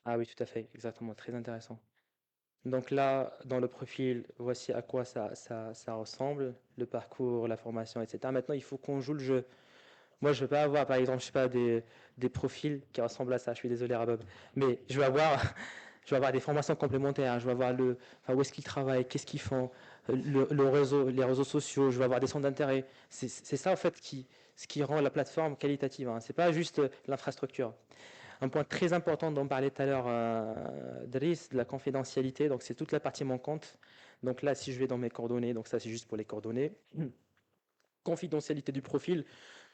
Ah oui, tout à fait, exactement, très intéressant. Donc là, dans le profil, voici à quoi ça ressemble, le parcours, la formation, etc. Maintenant, il faut qu'on joue le jeu. Moi, je ne veux pas avoir, par exemple, je sais pas, des profils qui ressemblent à ça. Je suis désolé, Rabob. Mais je veux avoir, je vais avoir des formations complémentaires. Je vais avoir où est-ce qu'ils travaillent, qu'est-ce qu'ils font, le réseau, les réseaux sociaux. Je vais avoir des centres d'intérêt. C'est ça, en fait, ce qui rend la plateforme qualitative. Hein. Ce n'est pas juste l'infrastructure. Un point très important dont parlait tout à l'heure Driss, de la confidentialité. Donc, c'est toute la partie mon compte. Donc là, si je vais dans mes coordonnées, donc ça, c'est juste pour les coordonnées. Confidentialité du profil,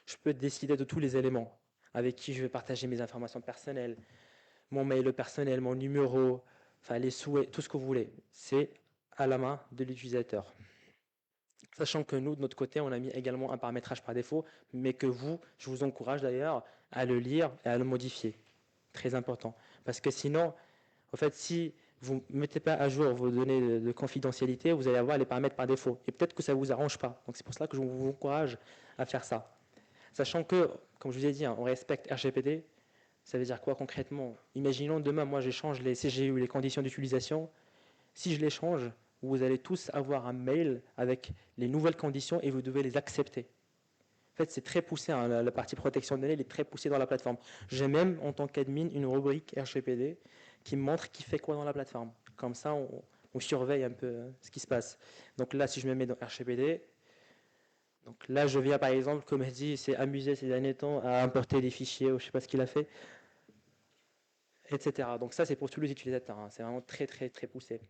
je peux décider de tous les éléments avec qui je vais partager mes informations personnelles, mon mail personnel, mon numéro, les souhaits, tout ce que vous voulez. C'est à la main de l'utilisateur. Sachant que nous, de notre côté, on a mis également un paramétrage par défaut, mais que je vous encourage d'ailleurs à le lire et à le modifier. Très important. Parce que sinon, en fait, si vous ne mettez pas à jour vos données de confidentialité, vous allez avoir les paramètres par défaut. Et peut-être que ça ne vous arrange pas. Donc c'est pour cela que je vous encourage à faire ça. Sachant que, comme je vous ai dit, on respecte RGPD. Ça veut dire quoi concrètement? Imaginons demain, moi j'échange les CGU, les conditions d'utilisation. Si je les change, vous allez tous avoir un mail avec les nouvelles conditions et vous devez les accepter. En fait, c'est très poussé, hein, la partie protection de données, elle est très poussée dans la plateforme. J'ai même, en tant qu'admin, une rubrique RGPD qui me montre qui fait quoi dans la plateforme. Comme ça, on surveille un peu ce qui se passe. Donc là, si je me mets dans RGPD, donc là, je viens par exemple, comme je dis, s'est amusé ces derniers temps à importer des fichiers, ou je ne sais pas ce qu'il a fait, etc. Donc ça, c'est pour tous les utilisateurs. Hein. C'est vraiment très, très, très poussé.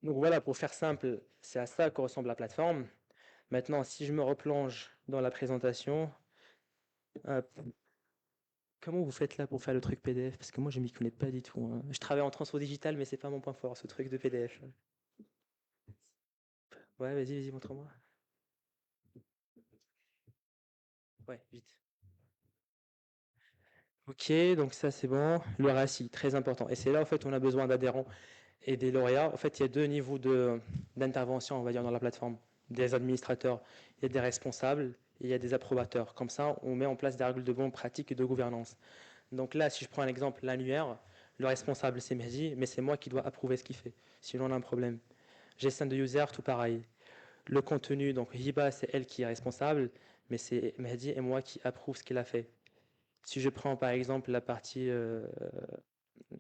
Donc voilà, pour faire simple, c'est à ça que ressemble la plateforme. Maintenant, si je me replonge dans la présentation, comment vous faites là pour faire le truc PDF? Parce que moi, je ne m'y connais pas du tout. Hein. Je travaille en transfert digital, mais ce n'est pas mon point fort, ce truc de PDF. Ouais, vas-y, montre-moi. Ouais, vite. Ok, donc ça c'est bon. Le RACI, très important. Et c'est là, en fait, on a besoin d'adhérents et des lauréats. En fait, il y a deux niveaux d'intervention, on va dire, dans la plateforme. Des administrateurs, il y a des responsables et il y a des approbateurs. Comme ça, on met en place des règles de bonne pratique et de gouvernance. Donc là, si je prends un exemple, l'annuaire, le responsable c'est Mehdi, mais c'est moi qui dois approuver ce qu'il fait. Sinon, on a un problème. Gestion de user, tout pareil. Le contenu, donc Hiba, c'est elle qui est responsable, mais c'est Mehdi et moi qui approuve ce qu'il a fait. Si je prends par exemple la partie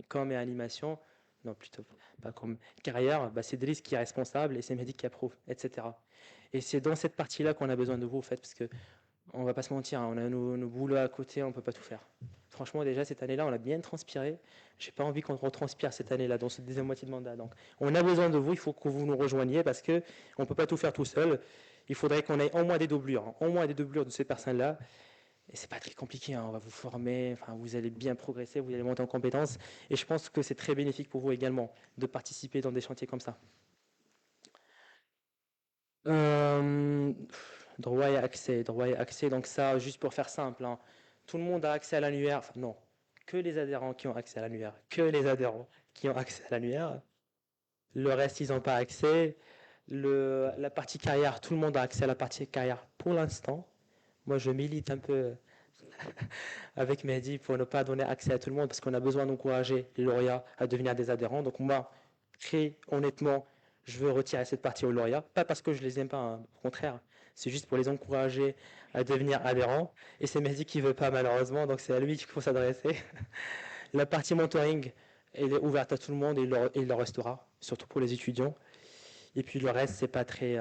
com et animation, non plutôt pas comme carrière, c'est Driss qui est responsable et c'est Mehdi qui approuve, etc. Et c'est dans cette partie-là qu'on a besoin de vous, en fait, parce que on va pas se mentir, hein, on a nos boulots à côté, on peut pas tout faire. Franchement, déjà cette année-là, on a bien transpiré. J'ai pas envie qu'on retranspire cette année-là dans cette deuxième moitié de mandat. Donc, on a besoin de vous. Il faut que vous nous rejoigniez parce que on peut pas tout faire tout seul. Il faudrait qu'on ait au moins des doublures, hein, au moins des doublures de ces personnes-là. Et c'est pas très compliqué. Hein, on va vous former. Enfin, vous allez bien progresser, vous allez monter en compétences. Et je pense que c'est très bénéfique pour vous également de participer dans des chantiers comme ça. Droit et accès, droit et accès. Donc ça, juste pour faire simple, hein, tout le monde a accès à l'annuaire. Enfin, non, que les adhérents qui ont accès à l'annuaire. Que les adhérents qui ont accès à l'annuaire. Le reste, ils n'ont pas accès. La partie carrière, tout le monde a accès à la partie carrière pour l'instant. Moi, je milite un peu avec Mehdi pour ne pas donner accès à tout le monde parce qu'on a besoin d'encourager les lauréats à devenir des adhérents. Donc moi, très honnêtement, je veux retirer cette partie aux lauréats. Pas parce que je les aime pas, hein, au contraire. C'est juste pour les encourager à devenir adhérents. Et c'est Mehdi qui veut pas malheureusement, donc c'est à lui qu'il faut s'adresser. La partie mentoring, elle est ouverte à tout le monde et il le restera, surtout pour les étudiants. Et puis le reste, c'est pas très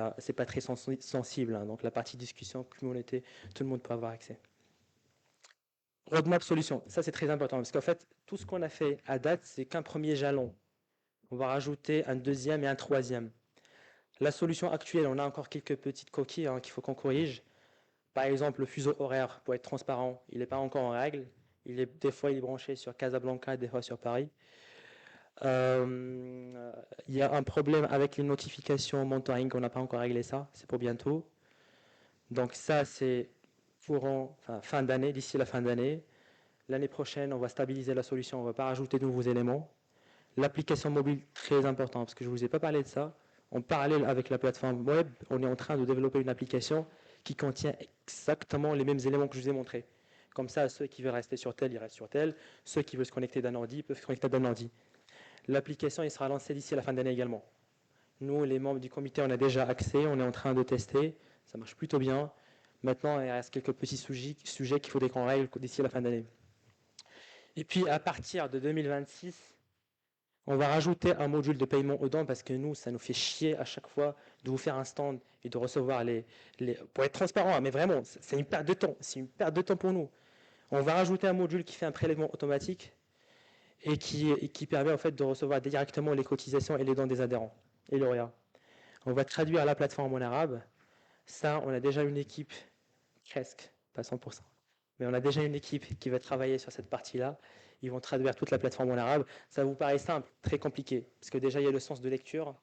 sensible. Hein. Donc la partie discussion, communauté, tout le monde peut avoir accès. Roadmap solution, ça c'est très important parce qu'en fait, tout ce qu'on a fait à date, c'est qu'un premier jalon. On va rajouter un deuxième et un troisième. La solution actuelle, on a encore quelques petites coquilles hein, qu'il faut qu'on corrige. Par exemple, le fuseau horaire, pour être transparent, il n'est pas encore en règle. Des fois, il est branché sur Casablanca, des fois sur Paris. Il y a un problème avec les notifications mentoring, on n'a pas encore réglé ça, c'est pour bientôt. Donc ça, c'est fin d'année, d'ici la fin d'année. L'année prochaine, on va stabiliser la solution, on ne va pas rajouter de nouveaux éléments. L'application mobile, très important, parce que je ne vous ai pas parlé de ça. En parallèle avec la plateforme web, on est en train de développer une application qui contient exactement les mêmes éléments que je vous ai montrés. Comme ça, ceux qui veulent rester sur tel, ils restent sur tel. Ceux qui veulent se connecter d'un ordi peuvent se connecter d'un ordi. L'application sera lancée d'ici la fin d'année également. Nous, les membres du comité, on a déjà accès, on est en train de tester. Ça marche plutôt bien. Maintenant, il reste quelques petits sujets qu'il faudrait qu'on règle d'ici la fin d'année. Et puis, à partir de 2026, on va rajouter un module de paiement aux dons parce que nous, ça nous fait chier à chaque fois de vous faire un stand et de recevoir pour être transparent, mais vraiment, c'est une perte de temps. C'est une perte de temps pour nous. On va rajouter un module qui fait un prélèvement automatique et qui permet en fait de recevoir directement les cotisations et les dons des adhérents et lauréats. On va traduire la plateforme en arabe. Ça, on a déjà une équipe, presque, pas 100%, mais on a déjà une équipe qui va travailler sur cette partie-là. Ils vont traduire toute la plateforme en arabe. Ça vous paraît simple, très compliqué, parce que déjà, il y a le sens de lecture,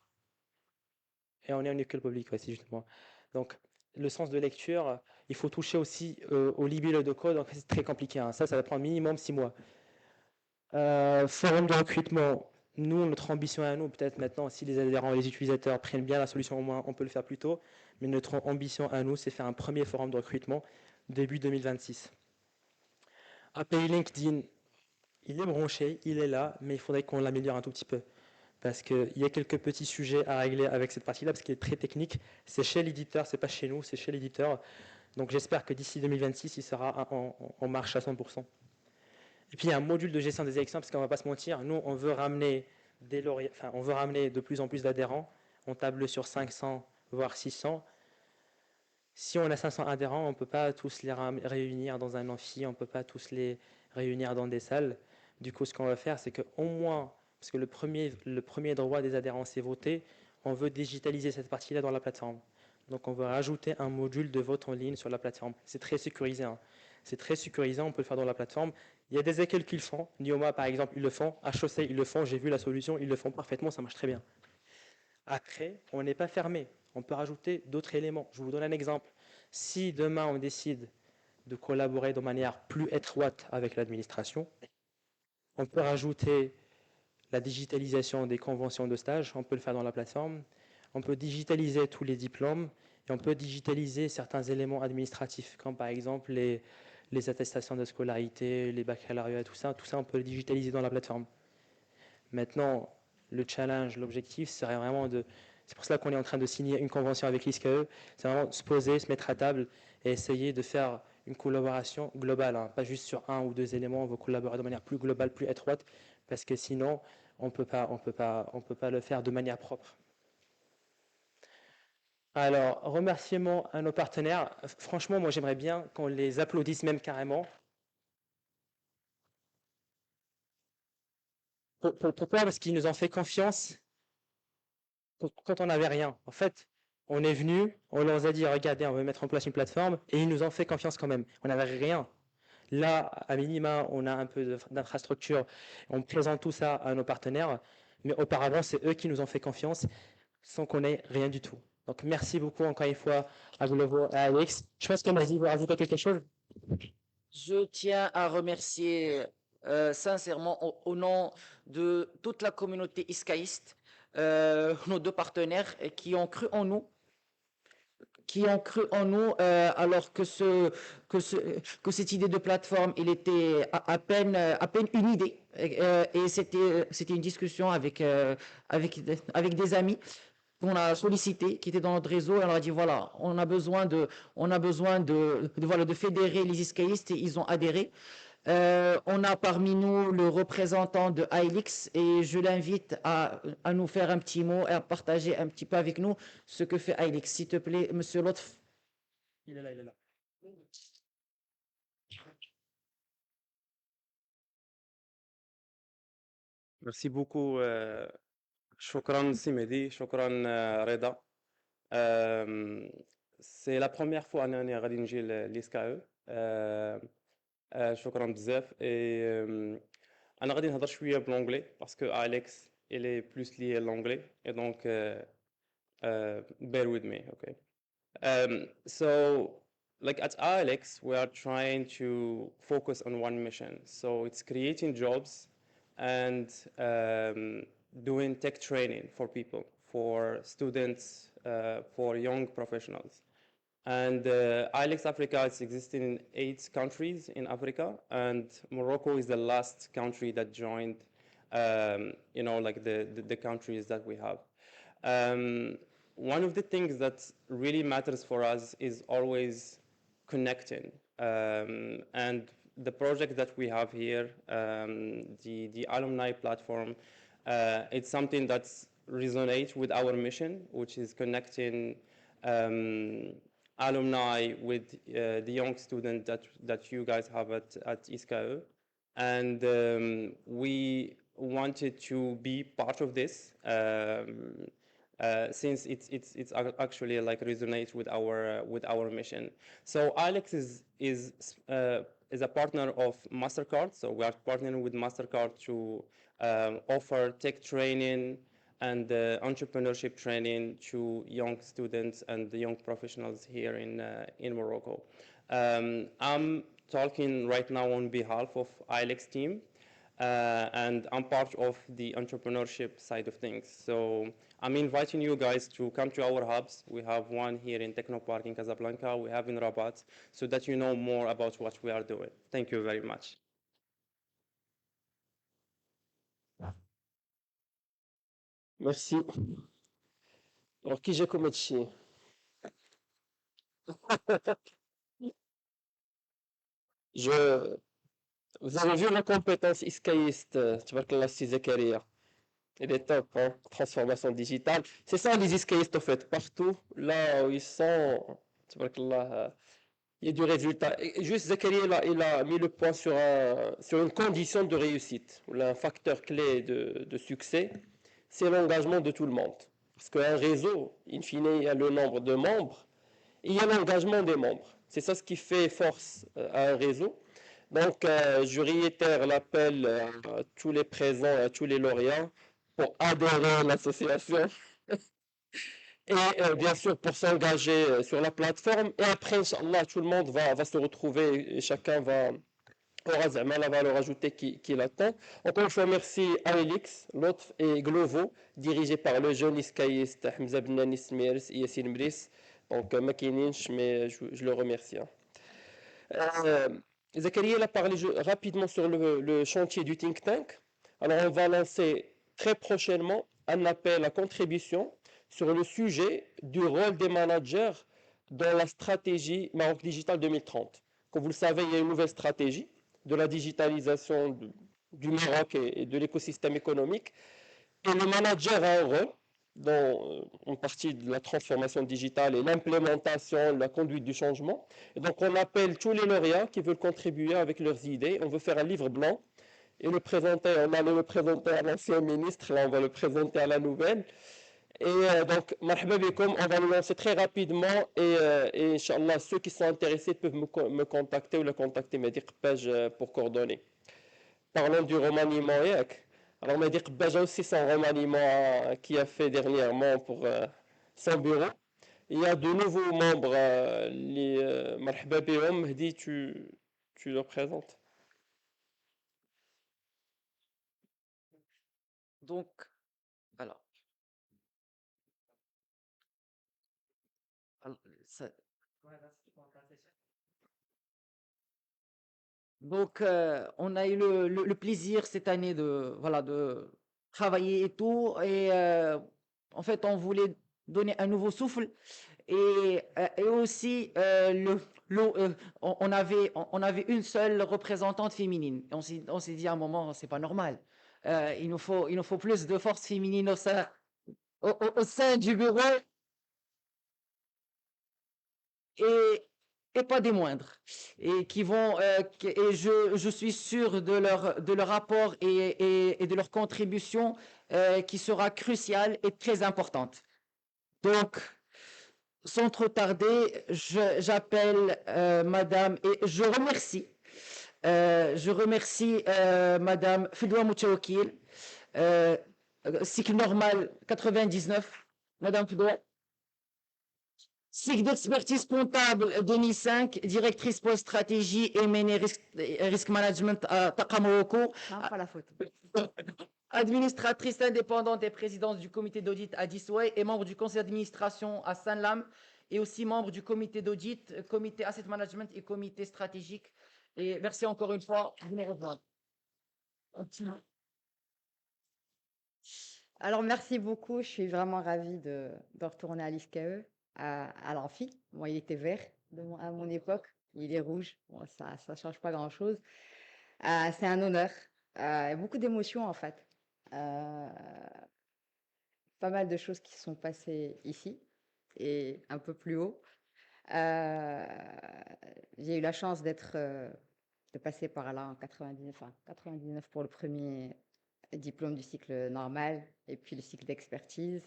et on est en école publique, aussi, justement. Donc, le sens de lecture, il faut toucher aussi au libellé de code, donc c'est très compliqué. Hein. Ça va prendre minimum 6 mois. Forum de recrutement, nous, notre ambition à nous, peut-être maintenant, si les adhérents et les utilisateurs prennent bien la solution au moins, on peut le faire plus tôt, mais notre ambition à nous, c'est faire un premier forum de recrutement début 2026. API LinkedIn, il est branché, il est là, mais il faudrait qu'on l'améliore un tout petit peu, parce qu'il y a quelques petits sujets à régler avec cette partie-là, parce qu'il est très technique. C'est chez l'éditeur, c'est pas chez nous, c'est chez l'éditeur. Donc j'espère que d'ici 2026, il sera en marche à 100%. Et puis il y a un module de gestion des élections, parce qu'on ne va pas se mentir, nous on veut ramener de plus en plus d'adhérents, on table sur 500 voire 600. Si on a 500 adhérents, on ne peut pas tous les réunir dans un amphi, on ne peut pas tous les réunir dans des salles. Du coup, ce qu'on va faire, c'est qu'au moins, parce que le premier droit des adhérents c'est voter, on veut digitaliser cette partie-là dans la plateforme. Donc on va rajouter un module de vote en ligne sur la plateforme. C'est très sécurisé. Hein. C'est très sécurisé, on peut le faire dans la plateforme. Il y a des écoles qui le font. Nioma, par exemple, ils le font. HEC, ils le font. J'ai vu la solution, ils le font parfaitement, ça marche très bien. Après, on n'est pas fermé. On peut rajouter d'autres éléments. Je vous donne un exemple. Si demain, on décide de collaborer de manière plus étroite avec l'administration, on peut rajouter la digitalisation des conventions de stage. On peut le faire dans la plateforme. On peut digitaliser tous les diplômes. Et on peut digitaliser certains éléments administratifs, comme par exemple les attestations de scolarité, les baccalauréats, tout ça, on peut le digitaliser dans la plateforme. Maintenant, le challenge, l'objectif serait vraiment c'est pour cela qu'on est en train de signer une convention avec l'ISCAE, c'est vraiment se poser, se mettre à table et essayer de faire une collaboration globale, hein, pas juste sur un ou deux éléments, on veut collaborer de manière plus globale, plus étroite, parce que sinon, on peut pas le faire de manière propre. Alors, remerciements à nos partenaires. Franchement, moi, j'aimerais bien qu'on les applaudisse même carrément. Pourquoi? Parce qu'ils nous ont fait confiance quand on n'avait rien. En fait, on est venu, on leur a dit, regardez, on veut mettre en place une plateforme, et ils nous ont fait confiance quand même. On n'avait rien. Là, à minima, on a un peu d'infrastructure. On présente tout ça à nos partenaires, mais auparavant, c'est eux qui nous ont fait confiance sans qu'on ait rien du tout. Donc, merci beaucoup encore une fois à Glovo et à Alex. Je pense que Mazi veut rajouter quelque chose. Je tiens à remercier sincèrement au nom de toute la communauté iscaïste, nos deux partenaires qui ont cru en nous, alors que cette idée de plateforme, il était à peine une idée. Et c'était une discussion avec des amis qu'on a sollicité, qui étaient dans notre réseau, et on leur a dit, voilà, on a besoin voilà, de fédérer les iscaïstes, et ils ont adhéré. On a parmi nous le représentant de ILX et je l'invite à nous faire un petit mot et à partager un petit peu avec nous ce que fait ILX. S'il te plaît, Monsieur Lotf. Il est là, il est là. Merci beaucoup. Shukran Simedi, shukran Reda. C'est la première fois أنا غادي نجي لإسكاو. شكرا بزاف. أنا غادي نهضر شوية بالانجلي باسكو أليكس il est plus lié à l'anglais et donc bear with me, okay? So like at Alex, we are trying to focus on one mission. So it's creating jobs and doing tech training for people, for students, for young professionals. And Alex Africa is existing in 8 countries in Africa, and Morocco is the last country that joined, you know, like the countries that we have. One of the things that really matters for us is always connecting. And the project that we have here, the alumni platform, it's something that resonates with our mission, which is connecting alumni with the young students that you guys have at ISKAE. And we wanted to be part of this since it's actually like resonates with our mission. So Alex is a partner of MasterCard. So we are partnering with MasterCard to offer tech training and entrepreneurship training to young students and the young professionals here in Morocco. I'm talking right now on behalf of ILEX team, and I'm part of the entrepreneurship side of things. So I'm inviting you guys to come to our hubs. We have one here in Technopark in Casablanca, we have in Rabat, so that you know more about what we are doing. Thank you very much. Merci. Alors, qui j'ai comme هادشي Vous avez vu la compétence iscaïste, Tabarakallah, Si Zakaria. Il est top, hein? Transformation digitale. C'est ça les iscaïstes, en fait. Partout, là où ils sont, Tabarakallah, il y a du résultat. Et juste, Zakaria, il a mis le point sur une condition de réussite, ou là, un facteur clé de succès, c'est l'engagement de tout le monde. Parce qu'un réseau, in fine, il y a le nombre de membres, et il y a l'engagement des membres. C'est ça ce qui fait force à un réseau. Donc, je réitère l'appel à tous les présents, à tous les lauréats, pour adhérer à l'association et bien sûr pour s'engager sur la plateforme. Et après, Inch'Allah, tout le monde va se retrouver et chacun aura la valeur ajoutée qu'il attend. Encore une fois, merci à Elix, l'autre et Glovo, dirigé par le jeune iscaïste Hamza Benani Smirs et Yassine Brice. Donc, Makininch, mais je le remercie. Zakaria a parlé rapidement sur le chantier du think tank. Alors, on va lancer très prochainement un appel à contribution sur le sujet du rôle des managers dans la stratégie Maroc Digital 2030. Comme vous le savez, il y a une nouvelle stratégie de la digitalisation du Maroc et de l'écosystème économique. Et le manager a un rôle dans une partie de la transformation digitale et l'implémentation, la conduite du changement. Et donc, on appelle tous les lauréats qui veulent contribuer avec leurs idées. On veut faire un livre blanc et le présenter. On allait le présenter à l'ancien ministre, là, on va le présenter à la nouvelle. Et donc, marhaba bikoum, on va le lancer très rapidement et Inch'Allah, ceux qui sont intéressés peuvent me contacter ou le contacter, Mehdi Qbaj, pour coordonner. Parlons du remaniement, yak. Alors, Mehdi Qbaj a aussi son remaniement qui a fait dernièrement pour son bureau. Il y a de nouveaux membres, les marhaba bihom. Mehdi, tu le présentes. Donc, alors, alors, ça- donc, on a eu le plaisir cette année de, voilà, de travailler et tout. Et en fait, on voulait donner un nouveau souffle. Et aussi, on avait une seule représentante féminine. Et on s'est dit à un moment, c'est pas normal. Il nous faut plus de force féminine au sein du bureau et, et pas des moindres. Et qui vont, et je suis sûr de leur apport et de leur contribution qui sera cruciale et très importante. Donc, sans trop tarder, j'appelle Madame et je remercie Madame Fidwa Moutchawakil, cycle normal 99, Madame Fidwa. Cycle d'expertise comptable 2005, directrice post stratégie et risque management à Takamoroko. Non, pas la faute. Administratrice indépendante et présidente du comité d'audit à Disway et membre du conseil d'administration à Sanlam et aussi membre du comité d'audit, comité asset management et comité stratégique. Et merci encore une fois de nous rejoindre. Alors, merci beaucoup. Je suis vraiment ravie de retourner à l'ISCAE, à l'Amphi. Moi, il était vert à mon époque. Il est rouge. Bon, ça ne change pas grand-chose. C'est un honneur. Beaucoup d'émotions, en fait. Pas mal de choses qui se sont passées ici et un peu plus haut. J'ai eu la chance de passer par là en 99 pour le premier diplôme du cycle normal et puis le cycle d'expertise.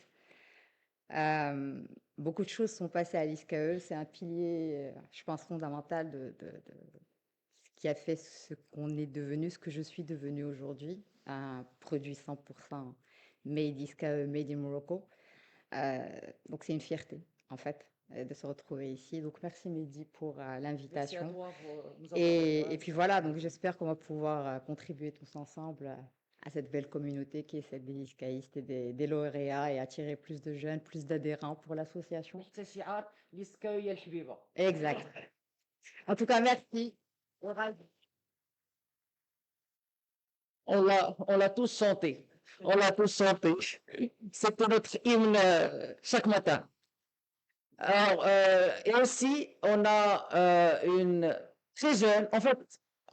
Beaucoup de choses sont passées à l'ISCAE. C'est un pilier, je pense, fondamental de ce qui a fait ce qu'on est devenu, ce que je suis devenue aujourd'hui, un produit 100% made ISCAE, made in Morocco. Donc c'est une fierté, en fait, de se retrouver ici. Donc merci Mehdi pour l'invitation. Et puis voilà, donc j'espère qu'on va pouvoir contribuer tous ensemble à cette belle communauté qui est celle des ISCAïstes et des lauréats et attirer plus de jeunes, plus d'adhérents pour l'association. Exact. En tout cas, merci. On l'a tous chanté. On l'a tous chanté. C'était notre hymne chaque matin. Alors, et aussi, on a une très jeune. En fait,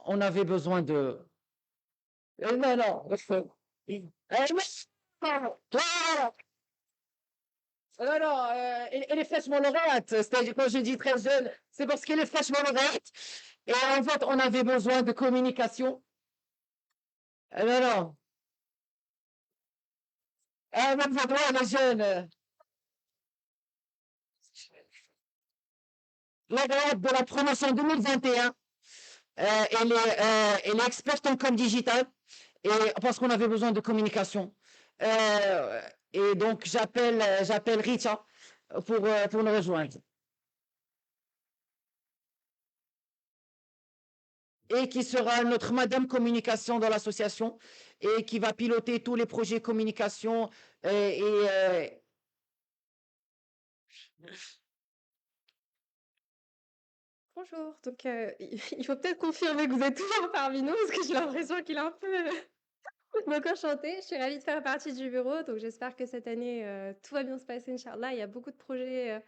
on avait besoin de. Non, non. Non, non, elle est fraîchement lauréate. C'est-à-dire, quand je dis très jeune, c'est parce qu'elle est fraîchement lauréate. Et en fait, on avait besoin de communication. Non, non. Même toi, elle est jeune. Lauréate de la promotion 2021. Elle est experte en com digital et parce qu'on avait besoin de communication. Et donc, j'appelle Richa pour nous rejoindre. Et qui sera notre madame communication dans l'association et qui va piloter tous les projets communication Bonjour, donc il faut peut-être confirmer que vous êtes toujours parmi nous parce que j'ai l'impression qu'il est un peu donc enchantée. Je suis ravie de faire partie du bureau, donc j'espère que cette année tout va bien se passer, Inch'Allah. Il y a beaucoup de projets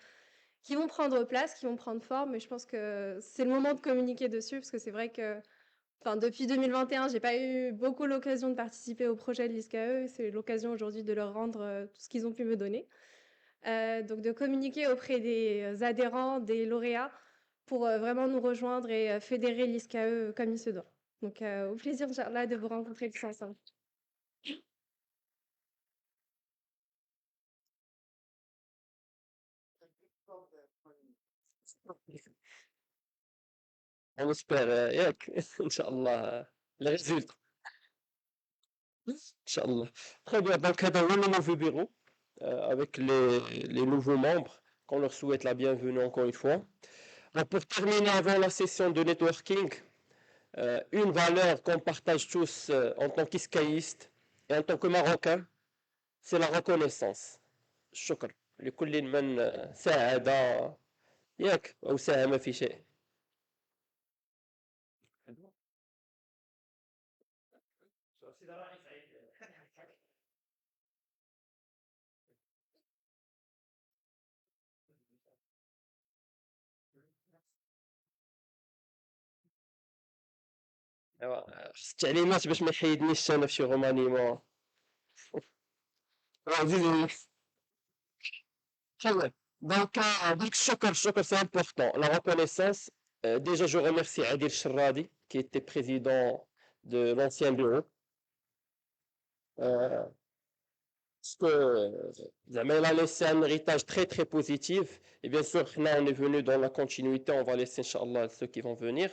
qui vont prendre place, qui vont prendre forme, mais je pense que c'est le moment de communiquer dessus parce que c'est vrai que depuis 2021, j'ai pas eu beaucoup l'occasion de participer au projet de l'ISCAE. C'est l'occasion aujourd'hui de leur rendre tout ce qu'ils ont pu me donner. Donc de communiquer auprès des adhérents, des lauréats, pour vraiment nous rejoindre et fédérer l'ISCAE comme il se doit. Donc au plaisir, Inch'Allah, de vous rencontrer tous ensemble. On espère, ياك إن شاء الله le résultat. Inch'Allah. Très bien, donc هذا هو le nouveau bureau avec les nouveaux membres. qu'on leur souhaite la bienvenue encore une fois. Alors, pour terminer avant la session de networking, une valeur qu'on partage tous en tant qu'iscaïstes et en tant que Marocains, c'est la reconnaissance. شكرا لكل من ساعد ياك أو ساهم في شيء. خص التعليمات باش ما يحيدنيش انا في شي رومانيمون. Donc, الشكر, c'est important. La reconnaissance, déjà, je remercie Adil Sherradi, qui était président de l'ancien bureau. Parce que زعما il a laissé un héritage très très positif. Et bien sûr, là, on est venu dans la continuité, on va laisser, Inch'Allah, ceux qui vont venir.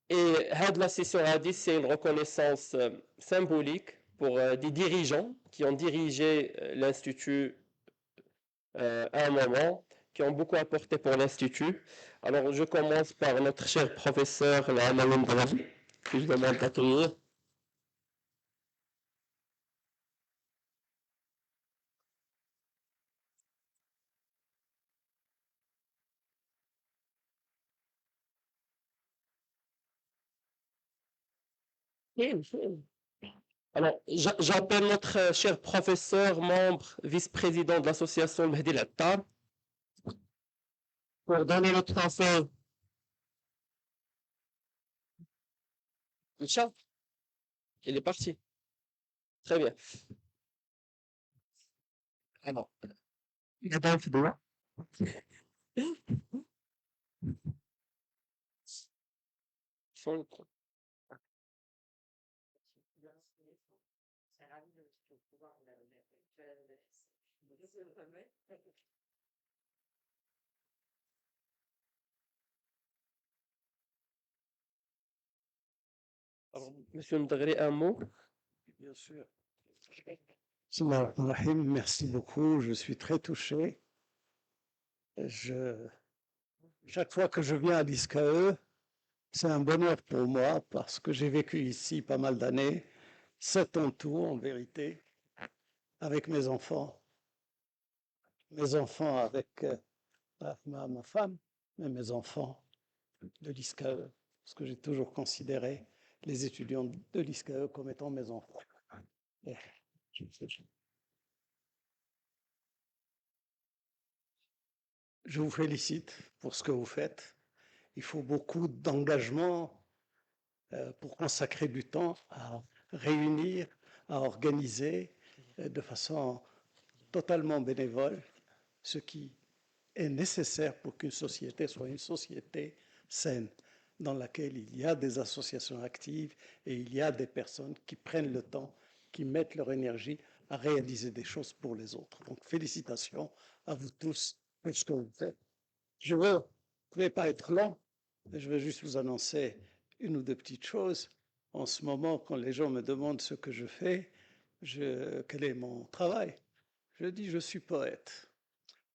Et la session Hadith, c'est une reconnaissance symbolique pour des dirigeants qui ont dirigé l'Institut à un moment, qui ont beaucoup apporté pour l'Institut. Alors, je commence par notre cher professeur, Alain Bravo, que je demande d'accueillir. Alors, j'appelle notre cher professeur, membre, vice-président de l'association Mehdi Lattab, pour donner notre enfant. Inch'Allah, il est parti. Très bien. Alors, Madame Fdoua. Alors, Monsieur Ndagri, un mot. Bien sûr. Bismillahirrahmanirrahim. Merci beaucoup, je suis très touché. Chaque fois que je viens à l'ISCAE, c'est un bonheur pour moi parce que j'ai vécu ici pas mal d'années, 7 ans tout en vérité, avec mes enfants. Mes enfants avec ma femme, mais mes enfants de l'ISCAE, parce que j'ai toujours considéré les étudiants de l'ISCAE comme étant mes enfants. Je vous félicite pour ce que vous faites. Il faut beaucoup d'engagement pour consacrer du temps à réunir, à organiser de façon totalement bénévole ce qui est nécessaire pour qu'une société soit une société saine, dans laquelle il y a des associations actives et il y a des personnes qui prennent le temps, qui mettent leur énergie à réaliser des choses pour les autres. Donc félicitations à vous tous pour ce que vous faites. Je ne vais pas être long, je vais juste vous annoncer une ou deux petites choses. En ce moment, quand les gens me demandent ce que je fais, quel est mon travail, je dis je suis poète,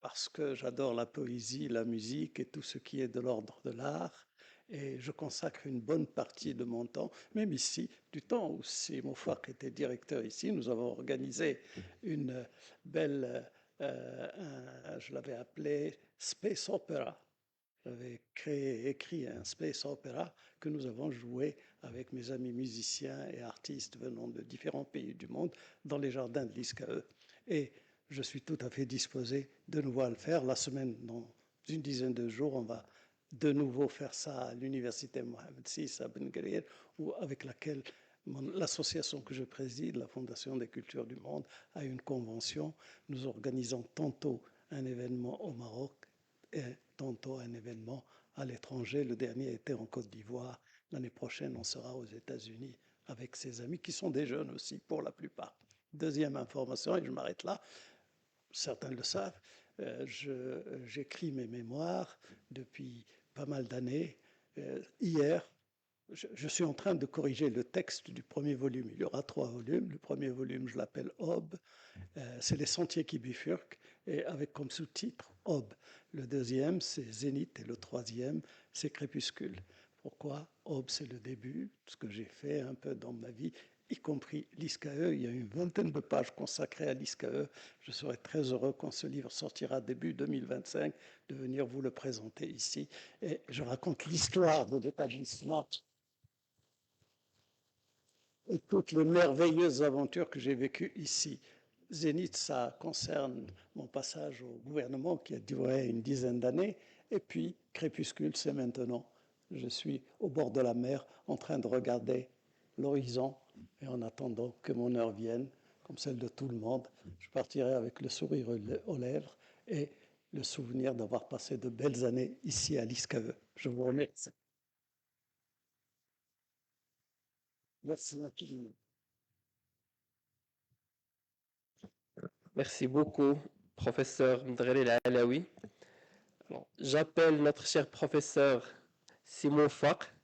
parce que j'adore la poésie, la musique et tout ce qui est de l'ordre de l'art. Et je consacre une bonne partie de mon temps, même ici, du temps où Simon Fouak était directeur ici, nous avons organisé une belle, je l'avais appelé Space Opera. J'avais écrit un Space Opera que nous avons joué avec mes amis musiciens et artistes venant de différents pays du monde dans les jardins de l'ISCAE. Et je suis tout à fait disposé de nouveau à le faire. La semaine, dans une dizaine de jours, on va de nouveau faire ça à l'université Mohamed VI à Ben Guerir, avec laquelle l'association que je préside, la Fondation des cultures du monde, a une convention. Nous organisons tantôt un événement au Maroc et tantôt un événement à l'étranger. Le dernier était en Côte d'Ivoire. L'année prochaine, on sera aux États-Unis avec ses amis, qui sont des jeunes aussi, pour la plupart. Deuxième information, et je m'arrête là, certains le savent, j'écris mes mémoires depuis pas mal d'années. Hier, je suis en train de corriger le texte du premier volume. Il y aura 3 volumes. Le premier volume, je l'appelle Aube. C'est les sentiers qui bifurquent. et avec comme sous-titre Aube. Le deuxième, c'est Zénith, et le troisième, c'est Crépuscule. Pourquoi Aube, c'est le début, ce que j'ai fait un peu dans ma vie, y compris l'ISCAE. Il y a une vingtaine de pages consacrées à l'ISCAE. Je serai très heureux quand ce livre sortira début 2025 de venir vous le présenter ici. Et je raconte l'histoire de l'établissement et toutes les merveilleuses aventures que j'ai vécues ici. Zénith, ça concerne mon passage au gouvernement qui a duré une dizaine d'années. Et puis, Crépuscule, c'est maintenant. Je suis au bord de la mer en train de regarder l'horizon et en attendant que mon heure vienne, comme celle de tout le monde, je partirai avec le sourire aux lèvres et le souvenir d'avoir passé de belles années ici à l'ISCAE. Je vous remercie. Merci à tout le monde. Merci beaucoup, professeur Mdrelé Alaoui. J'appelle notre cher professeur Simon Fak.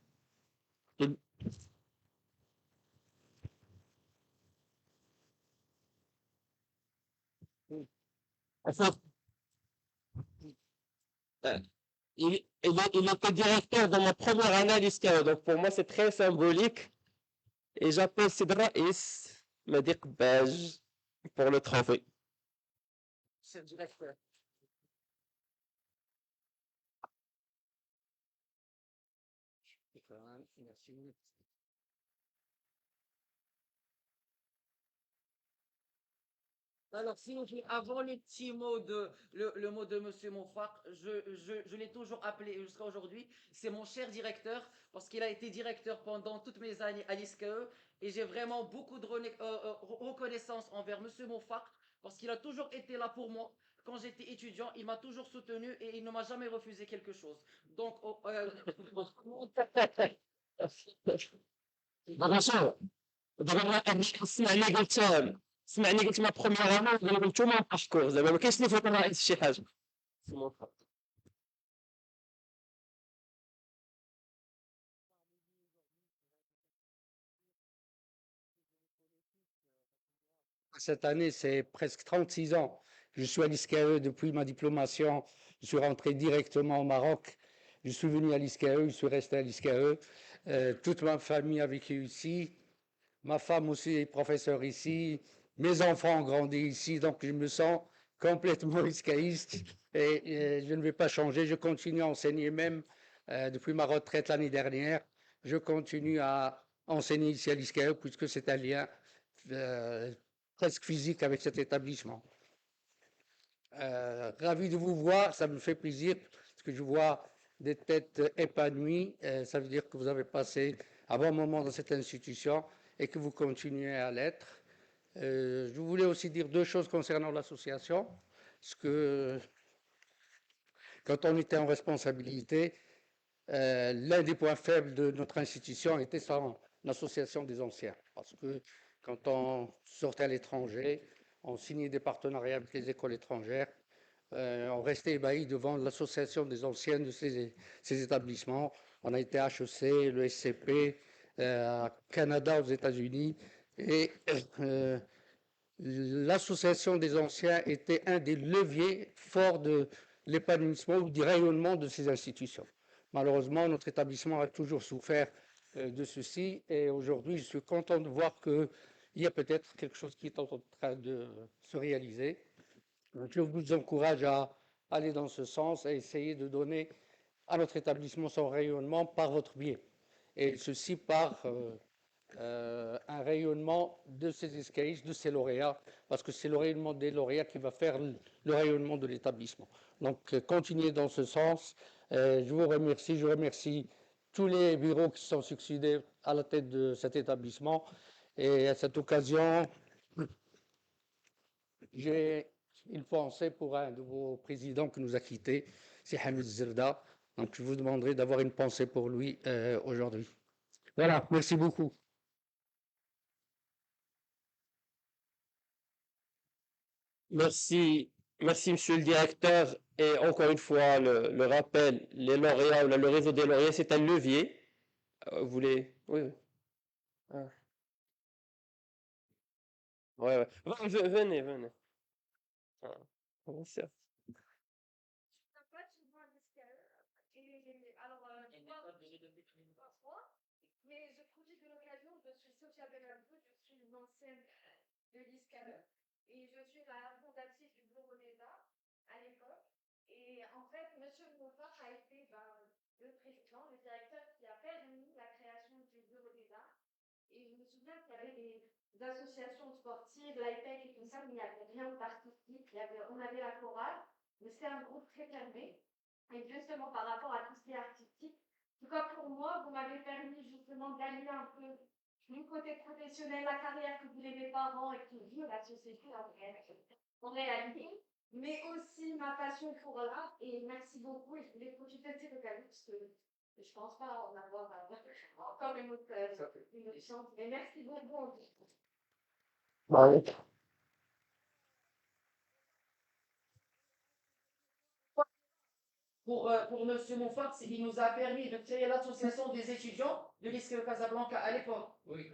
Enfin, il était directeur de ma première année à l'ISCAO, donc pour moi c'est très symbolique. Et j'appelle Sidra Is Madik Baj pour le trophée. C'est le directeur. Merci. Alors, sinon, avant le petit mot le mot de Monsieur Monfort, je l'ai toujours appelé jusqu'à aujourd'hui. C'est mon cher directeur, parce qu'il a été directeur pendant toutes mes années à l'ISCAE, et j'ai vraiment beaucoup de reconnaissance envers Monsieur Monfort, parce qu'il a toujours été là pour moi. Quand j'étais étudiant, il m'a toujours soutenu et il ne m'a jamais refusé quelque chose. Donc, سمعني قلت ما بروميير انا قلت ما باركور زعما ما كاينش اللي فوق ناقص شي حاجه. Cette année, c'est presque 36 ans. Je suis à l'ISCAE depuis ma diplomation. Je suis rentré directement au Maroc. Je suis venu à l'ISCAE, je suis resté à l'ISCAE. Toute ma famille a vécu ici. Ma femme aussi est professeure ici. Mes enfants ont grandi ici, donc je me sens complètement iscaïste et je ne vais pas changer. Je continue à enseigner même depuis ma retraite l'année dernière. Je continue à enseigner ici à l'ISCAE puisque c'est un lien presque physique avec cet établissement. Ravi de vous voir, ça me fait plaisir parce que je vois des têtes épanouies. Ça veut dire que vous avez passé un bon moment dans cette institution et que vous continuez à l'être. Je voulais aussi dire deux choses concernant l'association, parce que quand on était en responsabilité, l'un des points faibles de notre institution était l'association des anciens, parce que quand on sortait à l'étranger, on signait des partenariats avec les écoles étrangères, on restait ébahi devant l'association des anciens de ces établissements. On a été à HEC, le SCP, Canada, aux États-Unis, et l'association des anciens était un des leviers forts de l'épanouissement ou du rayonnement de ces institutions. Malheureusement, notre établissement a toujours souffert de ceci, et aujourd'hui, je suis content de voir qu'il y a peut-être quelque chose qui est en train de se réaliser. Donc, je vous encourage à aller dans ce sens, à essayer de donner à notre établissement son rayonnement par votre biais, et ceci par un rayonnement de ces escaïstes, de ces lauréats, parce que c'est le rayonnement des lauréats qui va faire le rayonnement de l'établissement. Donc, continuez dans ce sens. Je vous remercie. Je remercie tous les bureaux qui sont succédés à la tête de cet établissement. Et à cette occasion, j'ai une pensée pour un de vos présidents qui nous a quittés, c'est Hamid Zerda. Donc, je vous demanderai d'avoir une pensée pour lui aujourd'hui. Voilà, merci beaucoup. Merci, merci Monsieur le directeur. Et encore une fois, le rappel, les lauréats ou le réseau des lauréats, c'est un levier. Vous voulez... Oui, oui. Ah. Ouais, ouais. Venez, venez. Ah. Bien sûr. Mais je profite de l'occasion, je suis Sophia Benaldo, je suis une ancienne de l'ISCAE et je suis la fondatrice du Bureau des Arts à l'époque. Et en fait, M. Moffat a été le président, le directeur qui a permis la création du Bureau des Arts. Et je me souviens qu'il y avait des associations sportives, l'IPEC et tout ça, mais il n'y avait rien d'artistique. On avait la chorale, mais c'était un groupe très fermé. Et justement, par rapport à tout ce qui est artistique, en tout cas pour moi, vous m'avez permis justement d'allier un peu du côté professionnel, la carrière que voulaient mes parents et qui veut la société en réalité, mais aussi ma passion pour l'art. Et merci beaucoup. Et je voulais profiter de cette occasion parce que je ne pense pas en avoir encore une autre chance. Mais merci beaucoup. Ouais. Pour M. Moffat, il nous a permis de créer l'association des étudiants de l'ISCAE Casablanca à l'époque. Oui.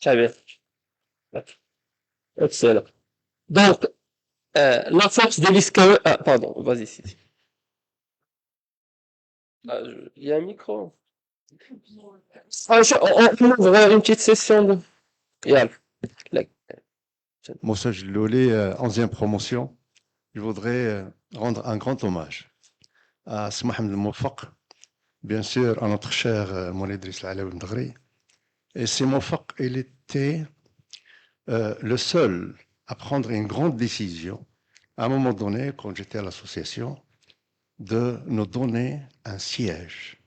Très bien. Excellent. Donc, la force de l'ISCAE. Ah, pardon, vas-y, Sidi. Il y a un micro. On ouvre une petite session de. Yalla. Moussa Loulé, 11e promotion. Je voudrais rendre un grand hommage à Smahem Moufaq, bien sûr à notre cher Moulay Driss Alaoui Mdghri. Et c'est Moufaq, il était le seul à prendre une grande décision, à un moment donné, quand j'étais à l'association, de nous donner un siège.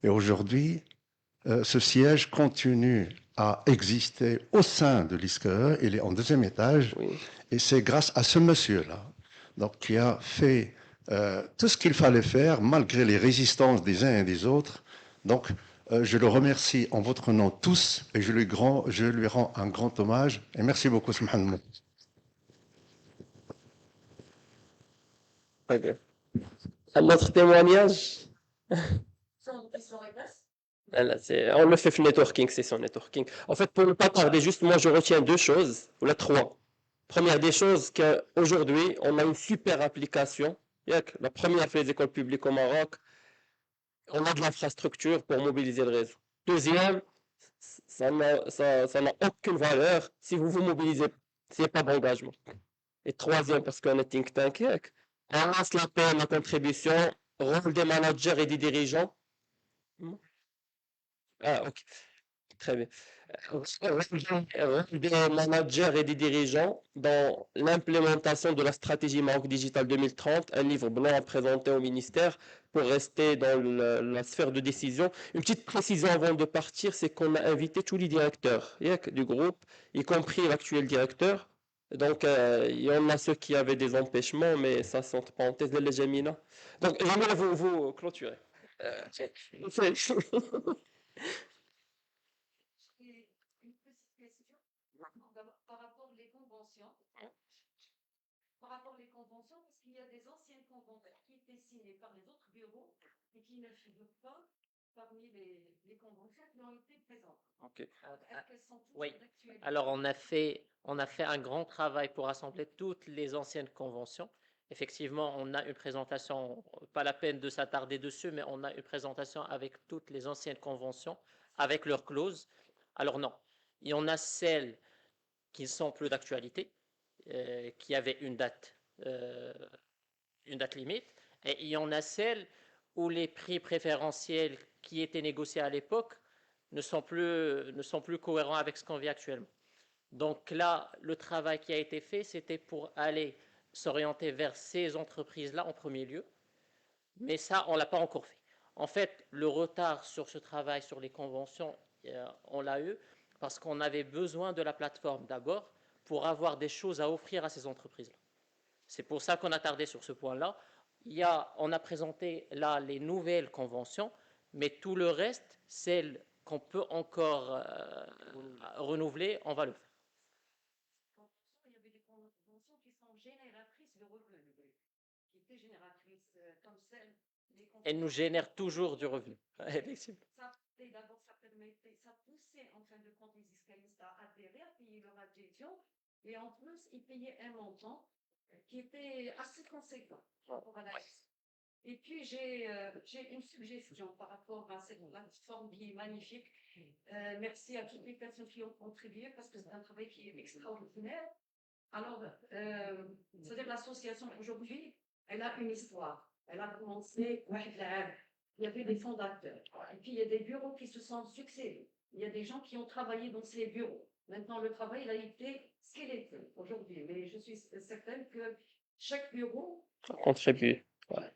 Et aujourd'hui, ce siège continue à exister au sein de l'ISCAE. Il est en 2e étage. Oui. Et c'est grâce à ce monsieur-là, donc, qui a fait tout ce qu'il fallait faire, malgré les résistances des uns et des autres. Donc, je le remercie en votre nom tous et je lui rends un grand hommage. Et merci beaucoup, Smahan. Très bien. Un autre témoignage? On le fait sur networking, c'est sur networking. En fait, pour ne pas tarder, juste moi, je retiens deux choses, ou la trois. Première des choses, qu'aujourd'hui, on a une super application. La première fait les écoles publiques au Maroc. On a de l'infrastructure pour mobiliser le réseau. Deuxième, ça n'a aucune valeur si vous vous mobilisez, s'il n'y a pas d'engagement. Et troisième, parce qu'on est think tank, on lance l'appel à contribution, rôle des managers et des dirigeants. Ah, ok. Très bien. Des managers et des dirigeants dans l'implémentation de la stratégie Maroc Digital 2030, un livre blanc à présenter au ministère pour rester dans la sphère de décision. Une petite précision avant de partir, c'est qu'on a invité tous les directeurs du groupe, y compris l'actuel directeur. Donc, il y en a ceux qui avaient des empêchements, mais ça, c'est entre parenthèses, les Jamina. Donc, j'aimerais vous clôturer. Par rapport aux conventions, parce qu'il y a des anciennes conventions qui étaient signées par les autres bureaux et qui ne figurent pas parmi les conventions qui ont été présentes. Ok. Est-ce qu'elles sont toutes Oui. d'actualité? Alors, on a fait un grand travail pour rassembler toutes les anciennes conventions. Effectivement, on a une présentation, pas la peine de s'attarder dessus, mais on a une présentation avec toutes les anciennes conventions, avec leurs clauses. Alors non, il y en a celles qui ne sont plus d'actualité, qui avaient une date limite, et il y en a celles où les prix préférentiels qui étaient négociés à l'époque ne sont plus cohérents avec ce qu'on vit actuellement. Donc là, le travail qui a été fait, c'était pour aller s'orienter vers ces entreprises-là en premier lieu, mais ça, on ne l'a pas encore fait. En fait, le retard sur ce travail, sur les conventions, on l'a eu parce qu'on avait besoin de la plateforme d'abord pour avoir des choses à offrir à ces entreprises-là. C'est pour ça qu'on a tardé sur ce point-là. On a présenté là les nouvelles conventions, mais tout le reste, celles qu'on peut encore renouveler, on va le faire. Il y avait des conventions qui sont génératrices de revenus, qui étaient génératrices comme celles. Elles nous génèrent toujours du revenu. D'abord, ça poussait en fin de compte les iscaïstes à adhérer, à payer leur adhésion, et en plus, ils payaient un montant qui était assez conséquent par rapport à la liste. Et puis, j'ai une suggestion par rapport à cette plateforme qui est magnifique. Merci à toutes les personnes qui ont contribué parce que c'est un travail qui est extraordinaire. Alors, c'est-à-dire l'association aujourd'hui, elle a une histoire. Elle a commencé, il y avait des fondateurs. Et puis, il y a des bureaux qui se sont succédés. Il y a des gens qui ont travaillé dans ces bureaux. Maintenant, le travail il a été ce qu'il était aujourd'hui. Mais je suis certaine que chaque bureau Contribue. Ouais.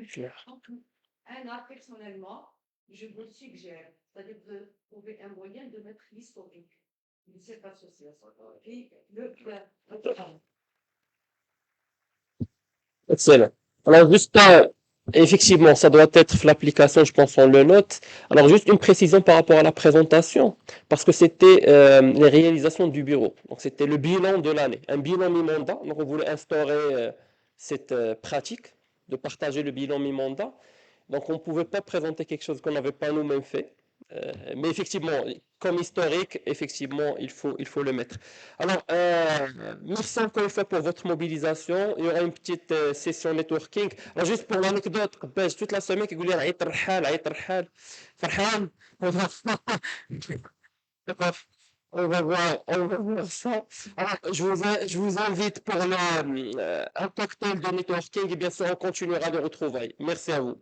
Clair. en tout. Un art, personnellement, je vous le suggère, c'est-à-dire de trouver un moyen de mettre l'historique de cette association. Puis, Excellent. Alors, juste, effectivement, ça doit être l'application, je pense, on le note. Alors, juste une précision par rapport à la présentation, parce que c'était les réalisations du bureau. Donc, c'était le bilan de l'année, un bilan mi-mandat. Donc, on voulait instaurer cette pratique de partager le bilan mi-mandat. Donc, on ne pouvait pas présenter quelque chose qu'on n'avait pas nous-mêmes fait. Mais effectivement, comme historique, effectivement, il faut le mettre. Alors, merci encore une fois pour votre mobilisation. Il y aura une petite session networking. Alors, juste pour l'anecdote, toute la semaine, يقول لي عيط الرحال عيط الرحال فرحان. Bref, on va voir ça. Alors, je vous invite pour un cocktail de networking et bien sûr, on continuera les retrouvailles. Merci à vous.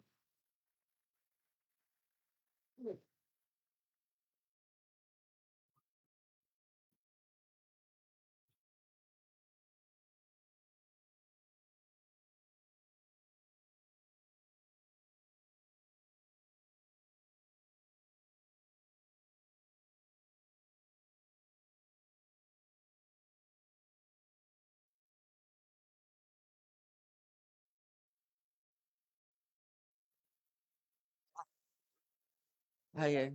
Aïe, aïe.